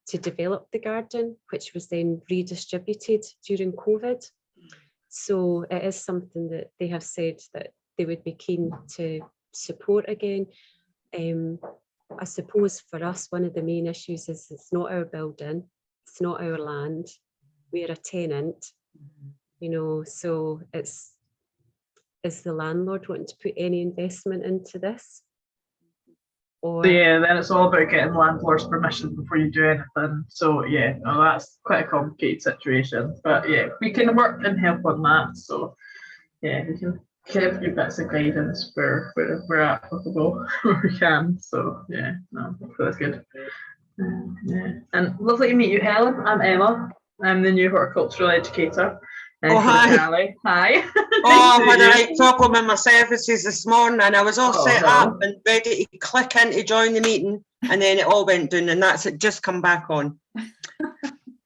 Speaker 6: to develop the garden, which was then redistributed during COVID. So it is something that they have said that they would be keen to support again. I suppose for us, one of the main issues is it's not our building, it's not our land. We're a tenant, so is the landlord wanting to put any investment into this? Or
Speaker 2: yeah, then it's all about getting landlord's permission before you do anything. So yeah, no, that's quite a complicated situation. But yeah, we can work and help on that. So yeah, we can give you bits of guidance where we're applicable where we can. So yeah, no, that's good. Yeah. And lovely to meet you, Helen. I'm Emma. I'm the new horticultural educator.
Speaker 1: Oh, hi.
Speaker 2: Hi.
Speaker 1: Oh, I had a right problem with my services this morning, and I was all set up and ready to click in to join the meeting, and then it all went down, and that's it, just come back on.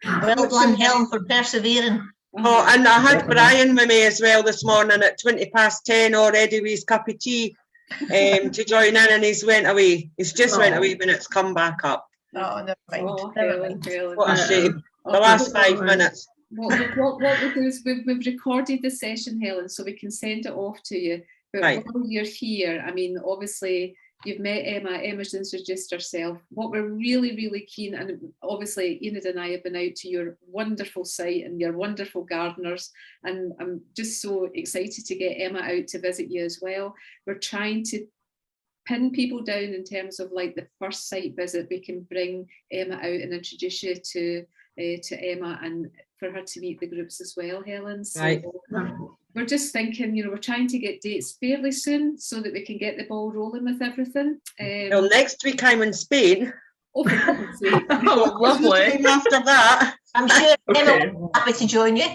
Speaker 4: Well done, Helen, for persevering.
Speaker 1: Oh, and I had Brian with me as well this morning at 10:20 already with his cup of tea to join in, and he's went away. He's just went away when it's come back up.
Speaker 4: Oh, never mind.
Speaker 5: Oh,
Speaker 4: Never mind.
Speaker 5: Helen.
Speaker 1: What a shame. The last 5 minutes.
Speaker 5: What we'll do is we've recorded the session, Helen, so we can send it off to you. But
Speaker 1: Right.
Speaker 5: while you're here, I mean, obviously, you've met Emma. Emma's introduced herself. What we're really, really keen, and obviously Enid and I have been out to your wonderful site and your wonderful gardeners, and I'm just so excited to get Emma out to visit you as well. We're trying to pin people down in terms of like the first site visit. We can bring Emma out and introduce you to Emma, and for her to meet the groups as well, Helen. So
Speaker 1: Right.
Speaker 5: we're just thinking, you know, we're trying to get dates fairly soon so that we can get the ball rolling with everything.
Speaker 1: Well, next week I'm in Spain.
Speaker 5: Oh, for goodness sake.
Speaker 2: Oh, lovely.
Speaker 1: Sometime after that,
Speaker 4: I'm sure Emma
Speaker 2: Okay.
Speaker 4: will be happy to join you.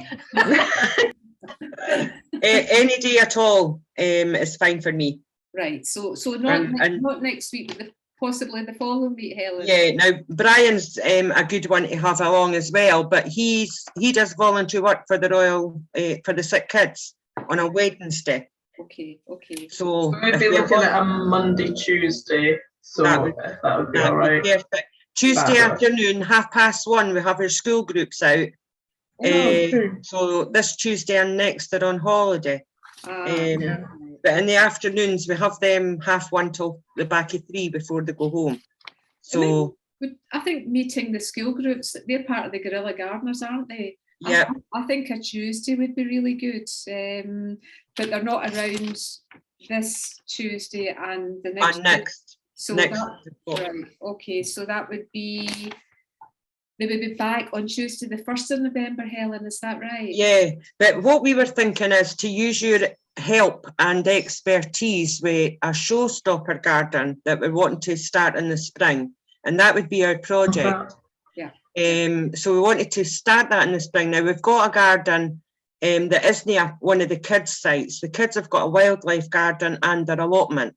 Speaker 1: any day at all is fine for me.
Speaker 5: Right, so not,
Speaker 1: And-
Speaker 5: not next week, but possibly the following week, Helen.
Speaker 1: Yeah, now Brian's a good one to have along as well, but he does volunteer work for the Royal for the sick kids on a Wednesday.
Speaker 5: Okay, okay.
Speaker 1: So
Speaker 2: So we'd
Speaker 1: if
Speaker 2: be
Speaker 1: you're
Speaker 2: looking
Speaker 1: going-
Speaker 2: at a Monday, Tuesday. So
Speaker 1: That would-
Speaker 2: if that would be
Speaker 1: that'd
Speaker 2: all
Speaker 1: be
Speaker 2: right.
Speaker 1: perfect. Tuesday
Speaker 2: Fabulous.
Speaker 1: afternoon, 1:30, we have our school groups out.
Speaker 2: Oh, okay.
Speaker 1: So this Tuesday and next they're on holiday.
Speaker 2: Yeah.
Speaker 1: But in the afternoons we have them 1:30 till the back of 3 before they go home. So
Speaker 5: I think meeting the school groups, they're part of the Guerrilla Gardeners, aren't they?
Speaker 1: yeah,
Speaker 5: I think a Tuesday would be really good, but they're not around this Tuesday and the next.
Speaker 1: and next
Speaker 5: So
Speaker 1: next
Speaker 5: that, right, okay, so that would be, they would be back on Tuesday, the 1st of November, Helen, is that right?
Speaker 1: yeah. But what we were thinking is to use your help and expertise with a showstopper garden that we're wanting to start in the spring, and that would be our project. So we wanted to start that in the spring. Now we've got a garden that isn't one of the kids' sites. The kids have got a wildlife garden and their allotment.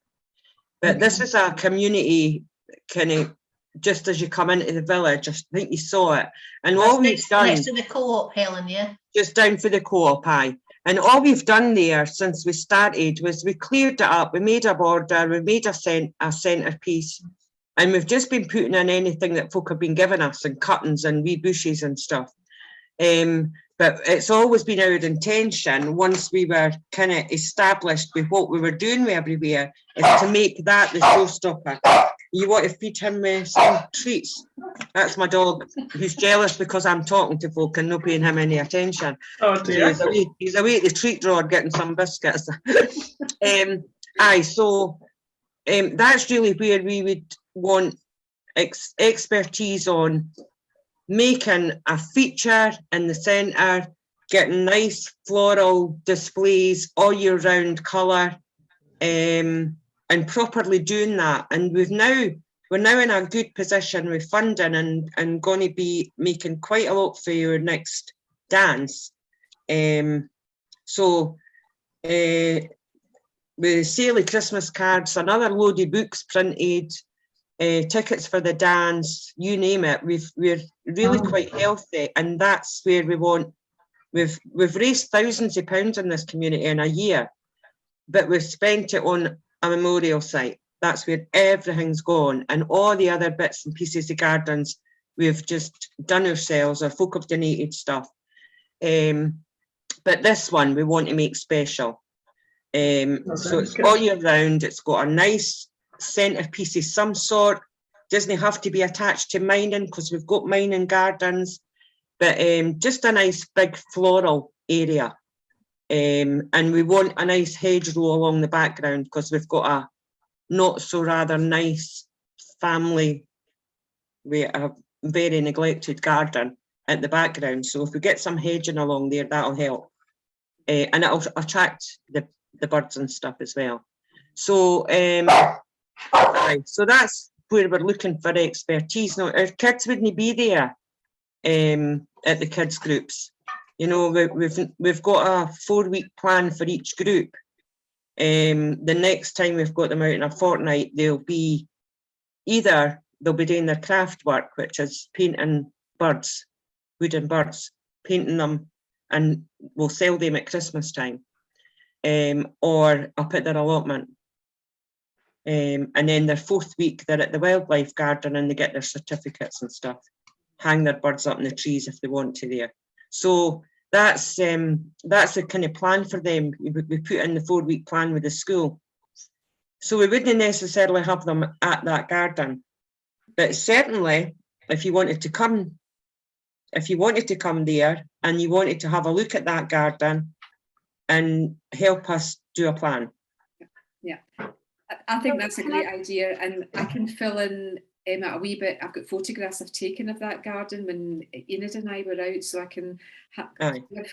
Speaker 1: But this is a community kind of just as you come into the village. I think you saw it. And all we've done,
Speaker 4: Next to the co-op, Helen, yeah?
Speaker 1: just down for the co-op, aye. And all we've done there since we started was we cleared it up, we made a border, we made a centrepiece, and we've just been putting in anything that folk have been giving us, and cuttings and wee bushes and stuff. But it's always been our intention, once we were kind of established with what we were doing with everywhere, is to make that the showstopper. You want to feed him some treats? That's my dog, who's jealous because I'm talking to folk and not paying him any attention.
Speaker 2: Oh
Speaker 1: So
Speaker 2: dear.
Speaker 1: he's away at the treat drawer getting some biscuits. So that's really where we would want expertise on making a feature in the centre, getting nice floral displays, all year round colour, and properly doing that. And we're now in a good position with funding and going to be making quite a lot for your next dance. With sale of Christmas cards, another load of books printed, tickets for the dance, you name it. We're really quite healthy, and that's where we want. We've raised thousands of pounds in this community in a year, but we've spent it on a memorial site. That's where everything's gone, and all the other bits and pieces of gardens we've just done ourselves, or folk have donated stuff. But this one we want to make special. So it's all year round. It's got a nice centrepiece of some sort. Doesn't have to be attached to mining, because we've got mining gardens, but just a nice big floral area. And we want a nice hedgerow along the background, because we've got a not so rather nice family with a very neglected garden at the background. So if we get some hedging along there, that'll help. And it'll attract the birds and stuff as well. So so that's where we're looking for expertise. Now, our kids wouldn't be there at the kids groups. You know, we've got a 4-week plan for each group. The next time we've got them out in a fortnight, they'll be doing their craft work, which is painting birds, wooden birds, painting them, and we'll sell them at Christmas time, or up at their allotment. And then their 4th week, they're at the wildlife garden and they get their certificates and stuff, hang their birds up in the trees if they want to there. So that's the kind of plan for them. We put in the 4-week plan with the school. So we wouldn't necessarily have them at that garden. But certainly, if you wanted to come there and you wanted to have a look at that garden and help us do a plan.
Speaker 5: Yeah, I think that's a great idea, and I can fill in Emma a wee bit. I've got photographs I've taken of that garden when Enid and I were out, so I can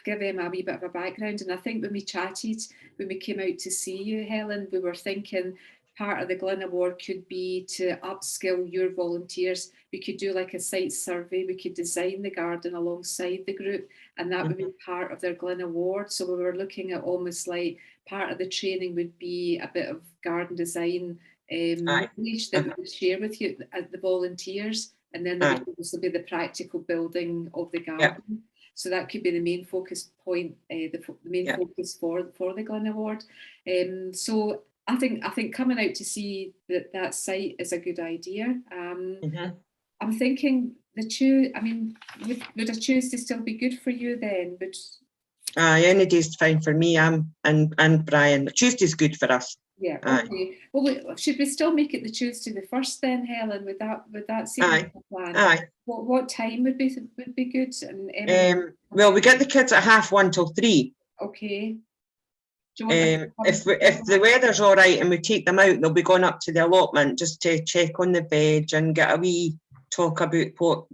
Speaker 5: give Emma a wee bit of a background. And I think when we chatted, when we came out to see you, Helen, we were thinking part of the GLiN Award could be to upskill your volunteers. We could do like a site survey, we could design the garden alongside the group, and that would be part of their GLiN Award. So we were looking at almost like part of the training would be a bit of garden design knowledge that we would share with you as the volunteers, and then there would also be the practical building of the garden. So that could be the main focus point, the main focus for the GLiN Award. So I think coming out to see that site is a good idea. I'm thinking I mean, would a Tuesday still be good for you then?
Speaker 1: Any day's fine for me. And Brian. Tuesday's good for us.
Speaker 5: Yeah. Okay. Well, should we still make it the Tuesday the 1st then, Helen? Would that seem like a plan? What time would be good? And
Speaker 1: well, we get the kids at 1:30 till 3.
Speaker 5: Okay.
Speaker 1: If the weather's all right and we take them out, they'll be going up to the allotment just to check on the veg and get a wee talk about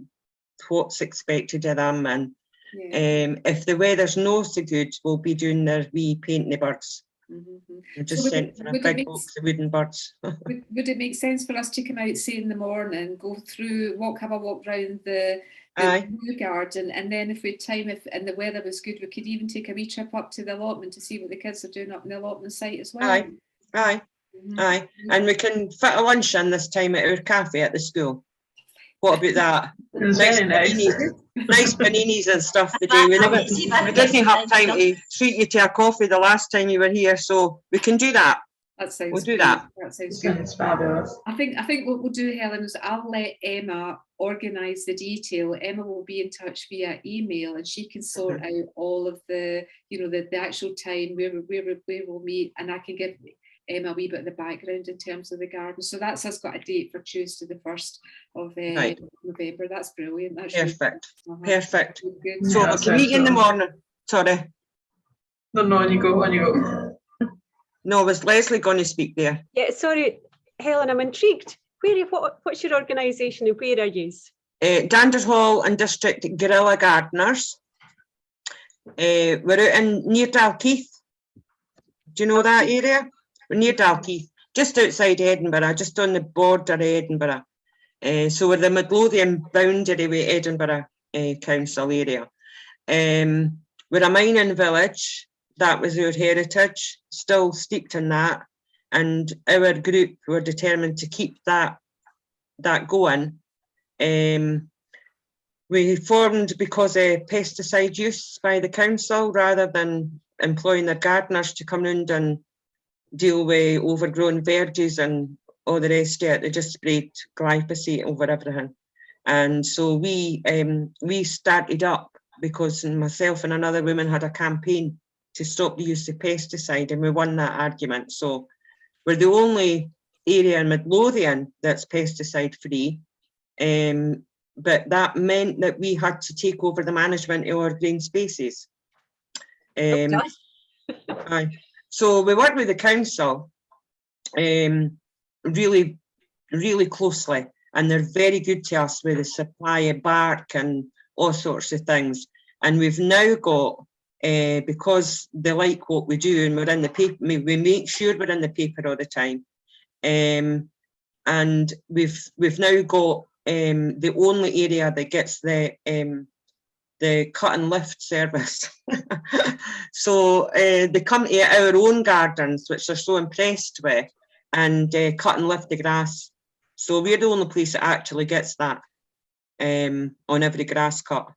Speaker 1: what's expected of them. And if the weather's not so good, we'll be doing their wee painting the birds. Just sent for a big box of wooden birds.
Speaker 5: Would it make sense for us to come out, say in the morning, go through, have a walk round the new garden, and then if we had time, and the weather was good, we could even take a wee trip up to the allotment to see what the kids are doing up in the allotment site as well.
Speaker 1: Aye. And we can fit a lunch in this time at our cafe at the school. What about that? Nice paninis and stuff today. We didn't have time to treat you to a coffee the last time you were here, so we can do that. We'll do that.
Speaker 2: That sounds fabulous.
Speaker 5: I think what we'll do, Helen, is I'll let Emma organise the detail. Emma will be in touch via email, and she can sort out all of the, the actual time where we'll meet, and I can give Emma a wee bit of the background in terms of the garden. So that's us got a date for Tuesday the 1st of November. That's brilliant. That's perfect.
Speaker 1: Perfect.
Speaker 5: Good.
Speaker 1: So we can meet in the morning. Sorry.
Speaker 2: No, on you go.
Speaker 1: No, was Leslie going to speak there?
Speaker 6: Yeah, sorry, Helen, I'm intrigued. What's your organisation and where are you?
Speaker 1: Danders Hall and District Guerrilla Gardeners. We're out near Dalkeith. Do you know that area? We're near Dalkeith, just outside Edinburgh, just on the border of Edinburgh. So we're the Midlothian boundary with Edinburgh Council area. We're a mining village. That was our heritage, still steeped in that. And our group were determined to keep that going. We formed because of pesticide use by the council, rather than employing their gardeners to come round and deal with overgrown verges and all the rest of it. They just sprayed glyphosate over everything. And so we started up because myself and another woman had a campaign to stop the use of pesticide, and we won that argument. So we're the only area in Midlothian that's pesticide free. But that meant that we had to take over the management of our green spaces. So we work with the council really, really closely, and they're very good to us with the supply of bark and all sorts of things. And we've now got, because they like what we do and we're in the paper, we make sure we're in the paper all the time. And we've now got the only area that gets the cut and lift service. So they come to our own gardens, which they're so impressed with, and cut and lift the grass. So we're the only place that actually gets that on every grass cut.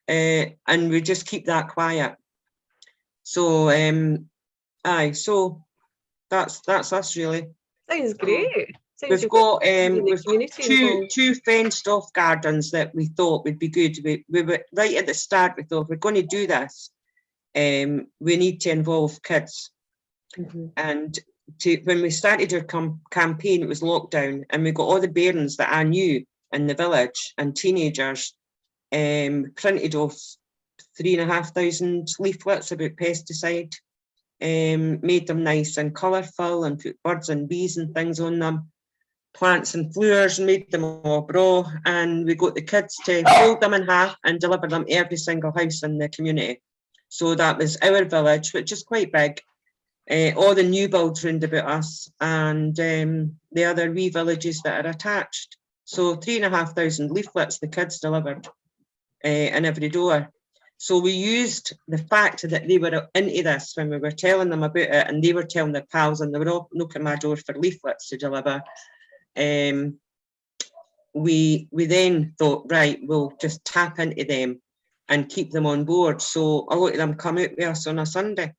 Speaker 1: And we just keep that quiet. So so that's us really.
Speaker 6: Sounds great. Sounds
Speaker 1: We've
Speaker 6: you've
Speaker 1: got
Speaker 6: the
Speaker 1: we've got
Speaker 6: community
Speaker 1: two
Speaker 6: involved.
Speaker 1: fenced off gardens that we thought would be good. We were right at the start. We thought, if we're going to do this, we need to involve kids. And when we started our campaign, it was lockdown, and we got all the parents that I knew in the village and teenagers printed off 3,500 leaflets about pesticide, made them nice and colourful, and put birds and bees and things on them, plants and flowers, and made them all braw. And we got the kids to fold them in half and deliver them to every single house in the community. So that was our village, which is quite big. All the new builds round about us, and the other wee villages that are attached. So 3,500 leaflets the kids delivered in every door. So we used the fact that they were into this when we were telling them about it, and they were telling their pals, and they were all knocking my door for leaflets to deliver. We then thought, right, we'll just tap into them and keep them on board. So a lot of them come out with us on a Sunday.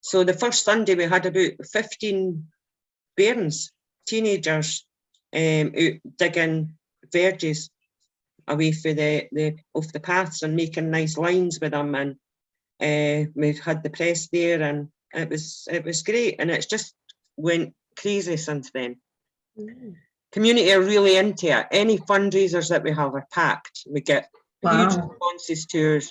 Speaker 1: So the first Sunday we had about 15 bairns, teenagers, out digging verges away for off the paths and making nice lines with them. And we had the press there, and it was great. And it's just went crazy since then. Community are really into it. Any fundraisers that we have are packed. We get huge responses to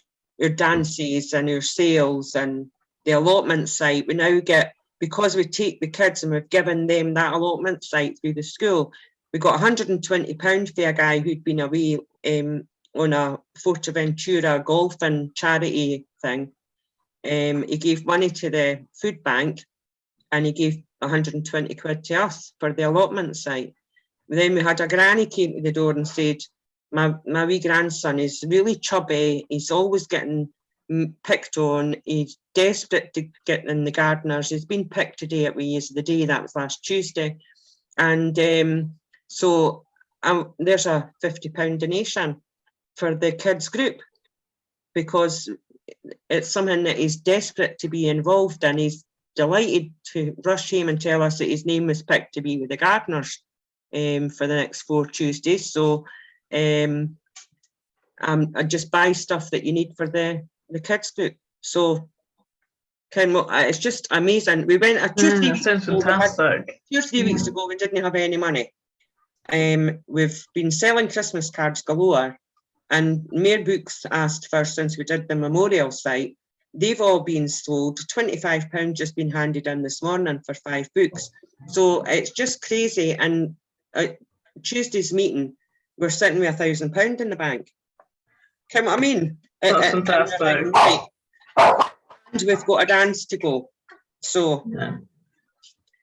Speaker 1: our dances and our sales and the allotment site. We now get, because we take the kids and we've given them that allotment site through the school, we got £120 for a guy who'd been away on a Forteventura golfing charity thing. He gave money to the food bank, and he gave 120 quid to us for the allotment site. Then we had a granny came to the door and said, my wee grandson is really chubby, he's always getting picked on, he's desperate to get in the gardeners, he's been picked today at we use the day, that was last Tuesday. And so there's a £50 donation for the kids group, because it's something that he's desperate to be involved in. He's delighted to rush home and tell us that his name was picked to be with the gardeners for the next 4 Tuesdays. So I just buy stuff that you need for the kids group. So it's just amazing. We went 2 or 3 weeks ago, we didn't have any money. We've been selling Christmas cards galore, and Mayor Books asked for, since we did the memorial site, they've all been sold. £25 just been handed in this morning for 5 books. So it's just crazy. And at Tuesday's meeting, we're sitting with £1,000 in the bank. Come on, I mean,
Speaker 2: that's fantastic.
Speaker 1: Right. And we've got a dance to go. So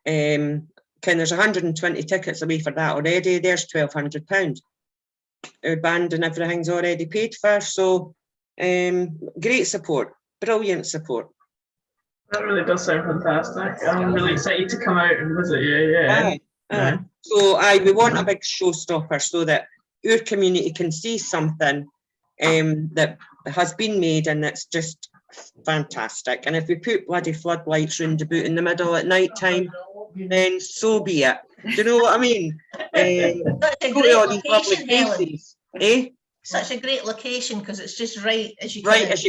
Speaker 1: there's 120 tickets away for that already. There's £1,200. Our band and everything's already paid for. So great support, brilliant support.
Speaker 2: That really does sound fantastic. I'm really excited to come out and visit you.
Speaker 1: So we want a big showstopper so that our community can see something that has been made, and that's just fantastic. And if we put bloody floodlights round about in the middle at night time, then so be it. Do you know what I mean?
Speaker 4: Such a great location, Helen. Such a great location, because it's just right as you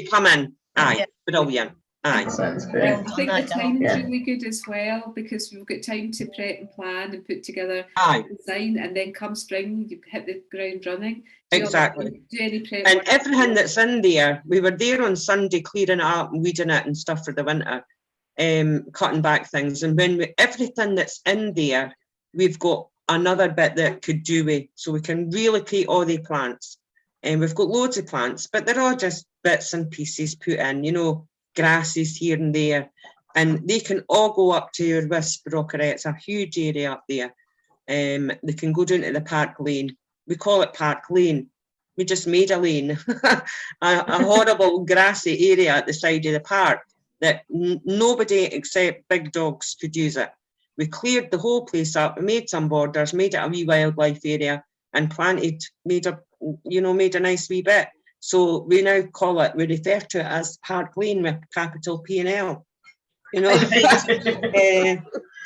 Speaker 1: come in. Aye, brilliant. Aye.
Speaker 2: Sounds great.
Speaker 5: I think the timing's really good as well, because we've got time to prep and plan and put together a design, and then come spring you hit the ground running.
Speaker 1: Exactly.
Speaker 5: Do any prep
Speaker 1: and
Speaker 5: work?
Speaker 1: Everything that's in there, we were there on Sunday clearing it up and weeding it and stuff for the winter, cutting back things, and everything that's in there, we've got another bit that could do with, so we can relocate all the plants. And we've got loads of plants, but they're all just bits and pieces put in, grasses here and there, and they can all go up to your wisp rockery. It's a huge area up there. They can go down to the park lane. We call it Park Lane. We just made a lane, a horrible grassy area at the side of the park that nobody except big dogs could use it. We cleared the whole place up, made some borders, made it a wee wildlife area, and planted, made a nice wee bit. So we now we refer to it as Park Lane with capital P&L.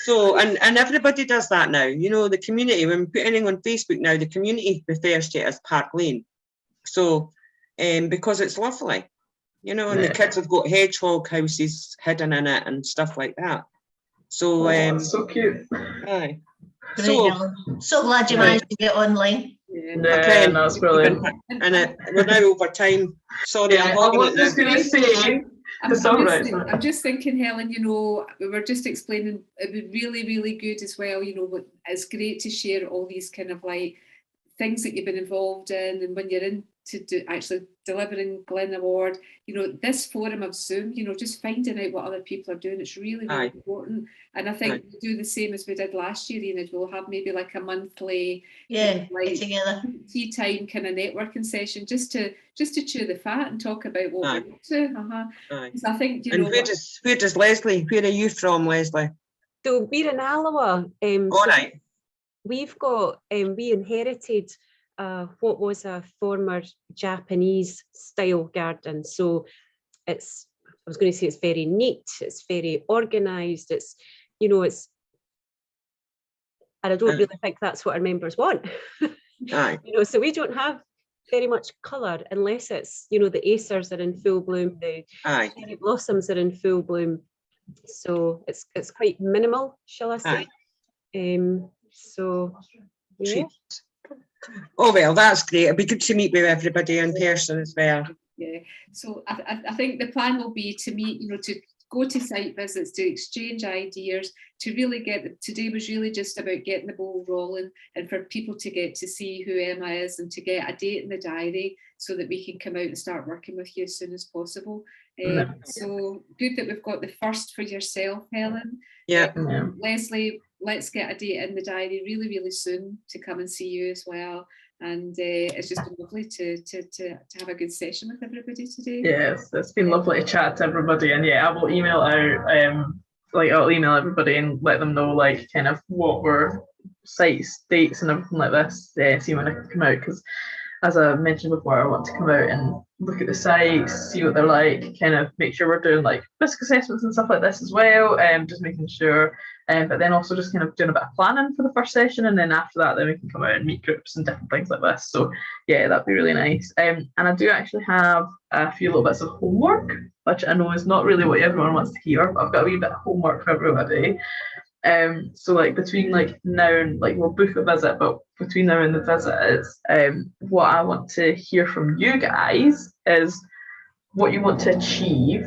Speaker 1: So, and everybody does that now. You know, the community, when we put anything on Facebook now, the community refers to it as Park Lane. So, because it's lovely, you know, and the kids have got hedgehog houses hidden in it and stuff like that. So,
Speaker 2: that's so cute.
Speaker 1: aye.
Speaker 4: Great,
Speaker 1: So,
Speaker 4: Helen. So glad you managed to get online.
Speaker 2: Yeah, that's brilliant.
Speaker 1: and we're now over time. Sorry,
Speaker 2: Yeah,
Speaker 1: I'm
Speaker 2: I
Speaker 1: hogging
Speaker 2: was
Speaker 1: it
Speaker 2: just
Speaker 1: now.
Speaker 2: going to say,
Speaker 5: I'm just thinking, Helen, you know, we were just explaining, it would be really, really good as well, you know, it's great to share all these kind of like things that you've been involved in, and when you're into actually delivering GLiN Award, you know, this forum of Zoom, you know, just finding out what other people are doing, it's really, really important. And I think we'll do the same as we did last year, Enid. We'll have maybe like a monthly
Speaker 4: Yeah,
Speaker 5: like
Speaker 4: get together.
Speaker 5: tea time kind of networking session, just to chew the fat and talk about what we're up to. I think, you know.
Speaker 1: Where does Leslie? Where are you from, Leslie?
Speaker 6: So we're in Alloa.
Speaker 1: All right.
Speaker 6: We've got we inherited what was a former Japanese style garden. So I was going to say it's very neat, it's very organized, it's, you know, and I don't really think that's what our members want. You know, so we don't have very much colour unless it's, you know, the acers are in full bloom, the cherry blossoms are in full bloom. So it's quite minimal, shall I say. So yeah.
Speaker 1: Oh well, that's great. It'd be good to meet with everybody in person as well.
Speaker 5: Yeah. So I think the plan will be to meet, you know, to go to site visits, to exchange ideas, to really today was really just about getting the ball rolling and for people to get to see who Emma is and to get a date in the diary so that we can come out and start working with you as soon as possible. So good that we've got the first for yourself, Helen.
Speaker 1: Yeah.
Speaker 5: Leslie, let's get a date in the diary really, really soon to come and see you as well. And it's just been lovely to have a good session with everybody today.
Speaker 2: Yes, it's been lovely to chat to everybody, and yeah, I will email out I'll email everybody and let them know like kind of what were sites, dates and everything like this, see when I can come out, because as I mentioned before, I want to come out and look at the sites, see what they're like, kind of make sure we're doing like risk assessments and stuff like this as well, just making sure, but then also just kind of doing a bit of planning for the first session, and then after that, then we can come out and meet groups and different things like this. So yeah, that'd be really nice. And I do actually have a few little bits of homework, which I know is not really what everyone wants to hear, but I've got a wee bit of homework for everybody. So like between like now and like we'll book a visit, but between now and the visit is what I want to hear from you guys is what you want to achieve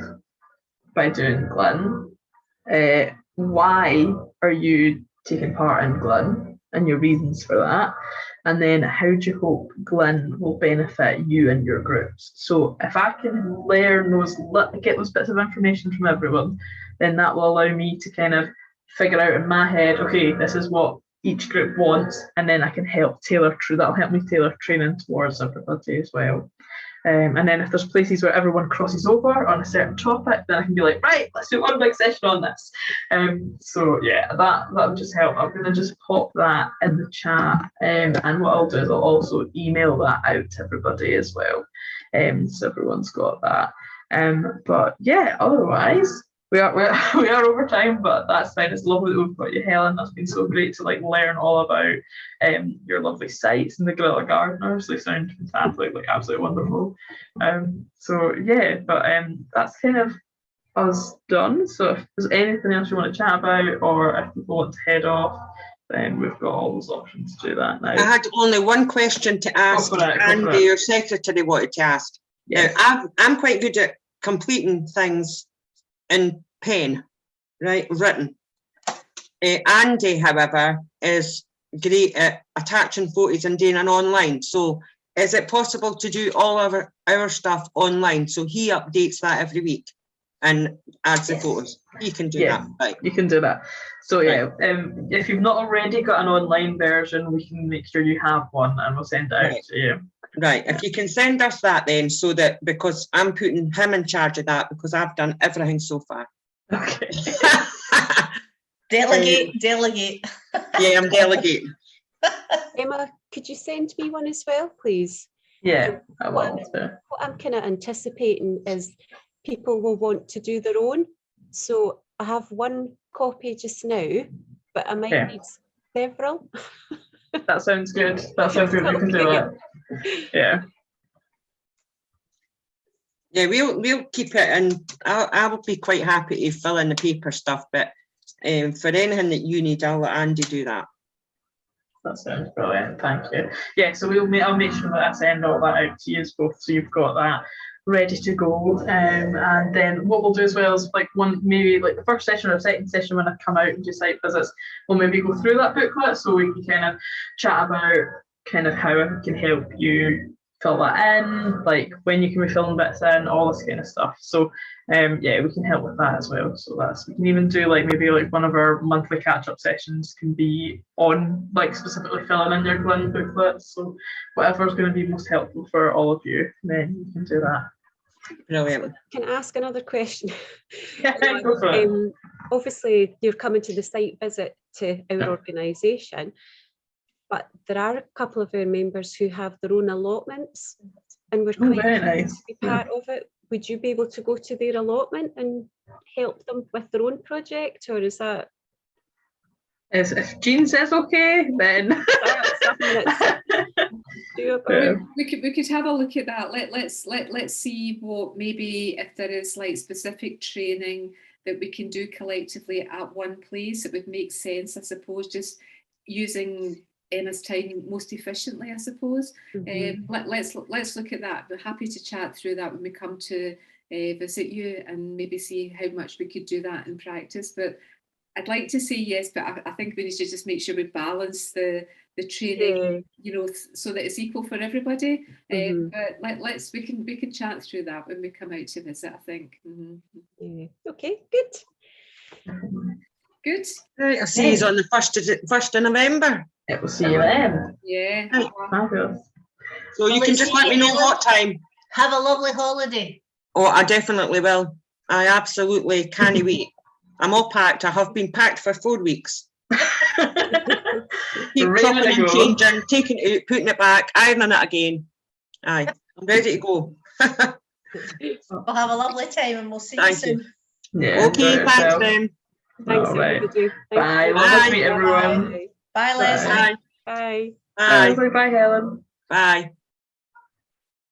Speaker 2: by doing GLiN. Why are you taking part in GLiN and your reasons for that? And then how do you hope GLiN will benefit you and your groups? So if I can get those bits of information from everyone, then that will allow me to kind of figure out in my head, okay, this is what each group wants, and then I can that'll help me tailor training towards everybody as well. And then if there's places where everyone crosses over on a certain topic, then I can be like, right, let's do one big session on this. So yeah, that would just help. I'm gonna just pop that in the chat, and what I'll do is I'll also email that out to everybody as well, so everyone's got that. But yeah, otherwise we are over time, but that's fine. It's lovely that we've got you, Helen. That's been so great to like learn all about your lovely sites and the Guerrilla Gardeners. They sound fantastic, like absolutely wonderful. So yeah, but that's kind of us done. So if there's anything else you want to chat about, or if people want to head off, then we've got all those options to do that now.
Speaker 1: I had only one question to ask, and your secretary wanted to ask. Yes. Now, I'm quite good at completing things in pen, right, written. Andy, however, is great at attaching photos and doing an online. So is it possible to do all of our stuff online? So he updates that every week and adds the photos. He can do that. Right.
Speaker 2: You can do that. So yeah, if you've not already got an online version, we can make sure you have one and we'll send it out to you.
Speaker 1: Right, if you can send us that then, so that, because I'm putting him in charge of that because I've done everything so far.
Speaker 2: Okay.
Speaker 4: Delegate.
Speaker 1: Yeah, I'm delegating.
Speaker 6: Emma, could you send me one as well, please?
Speaker 2: Yeah, I will.
Speaker 6: What I'm kind of anticipating is people will want to do their own. So I have one copy just now, but I might
Speaker 2: Okay.
Speaker 6: need several.
Speaker 2: That sounds good. That sounds good. We can do that. Yeah.
Speaker 1: Yeah, we'll keep it, and I will be quite happy to fill in the paper stuff, but for anything that you need, I'll let Andy do that.
Speaker 2: That sounds brilliant. Thank you. Yeah, so I'll make sure that I send all that out to you both, so you've got that ready to go. And then what we'll do as well is maybe the first session or second session when I come out and do site visits, we'll maybe go through that booklet so we can kind of chat about kind of how I can help you fill that in, like when you can be filling bits in, all this kind of stuff. So yeah, we can help with that as well. So we can even do maybe one of our monthly catch-up sessions can be on specifically filling in your GLiN booklet. So whatever's going to be most helpful for all of you, then you can do that.
Speaker 1: Brilliant.
Speaker 6: Can I ask another question?
Speaker 2: Yeah, go for it.
Speaker 6: Obviously, you're coming to the site visit to our organisation, but there are a couple of our members who have their own allotments, and we're quite
Speaker 2: very
Speaker 6: keen
Speaker 2: nice.
Speaker 6: to be part of it. Would you be able to go to their allotment and help them with their own project, or is that?
Speaker 2: If Jean says okay, then
Speaker 6: That's something that's doable?
Speaker 2: Yeah.
Speaker 5: We could have a look at that. Let's see what, maybe if there is specific training that we can do collectively at one place, it would make sense, I suppose, just using Emma's time most efficiently, I suppose. Let's look at that. We're happy to chat through that when we come to visit you, and maybe see how much we could do that in practice. But I'd like to say yes, but I think we need to just make sure we balance the training, so that it's equal for everybody. But we can chat through that when we come out to visit, I think.
Speaker 6: Yeah. Okay, good.
Speaker 5: Good.
Speaker 1: Right, I'll see you on the 1st of November.
Speaker 2: It will see you then.
Speaker 5: Yeah.
Speaker 1: Right.
Speaker 2: Fabulous.
Speaker 1: So you can just let me know what time.
Speaker 4: Have a lovely holiday.
Speaker 1: Oh, I definitely will. I absolutely can't wait. I'm all packed. I have been packed for 4 weeks. Keep chopping and changing, taking it out, putting it back, ironing it again. Aye, I'm ready to go.
Speaker 4: We'll have a lovely time, and we'll see you soon.
Speaker 2: Yeah,
Speaker 1: okay, thanks then.
Speaker 6: Thanks,
Speaker 2: all right.
Speaker 6: everybody.
Speaker 2: Bye.
Speaker 6: You.
Speaker 2: Love to meet everyone.
Speaker 4: Bye, Leslie.
Speaker 6: Bye.
Speaker 1: Bye.
Speaker 2: Bye, Helen.
Speaker 1: Bye.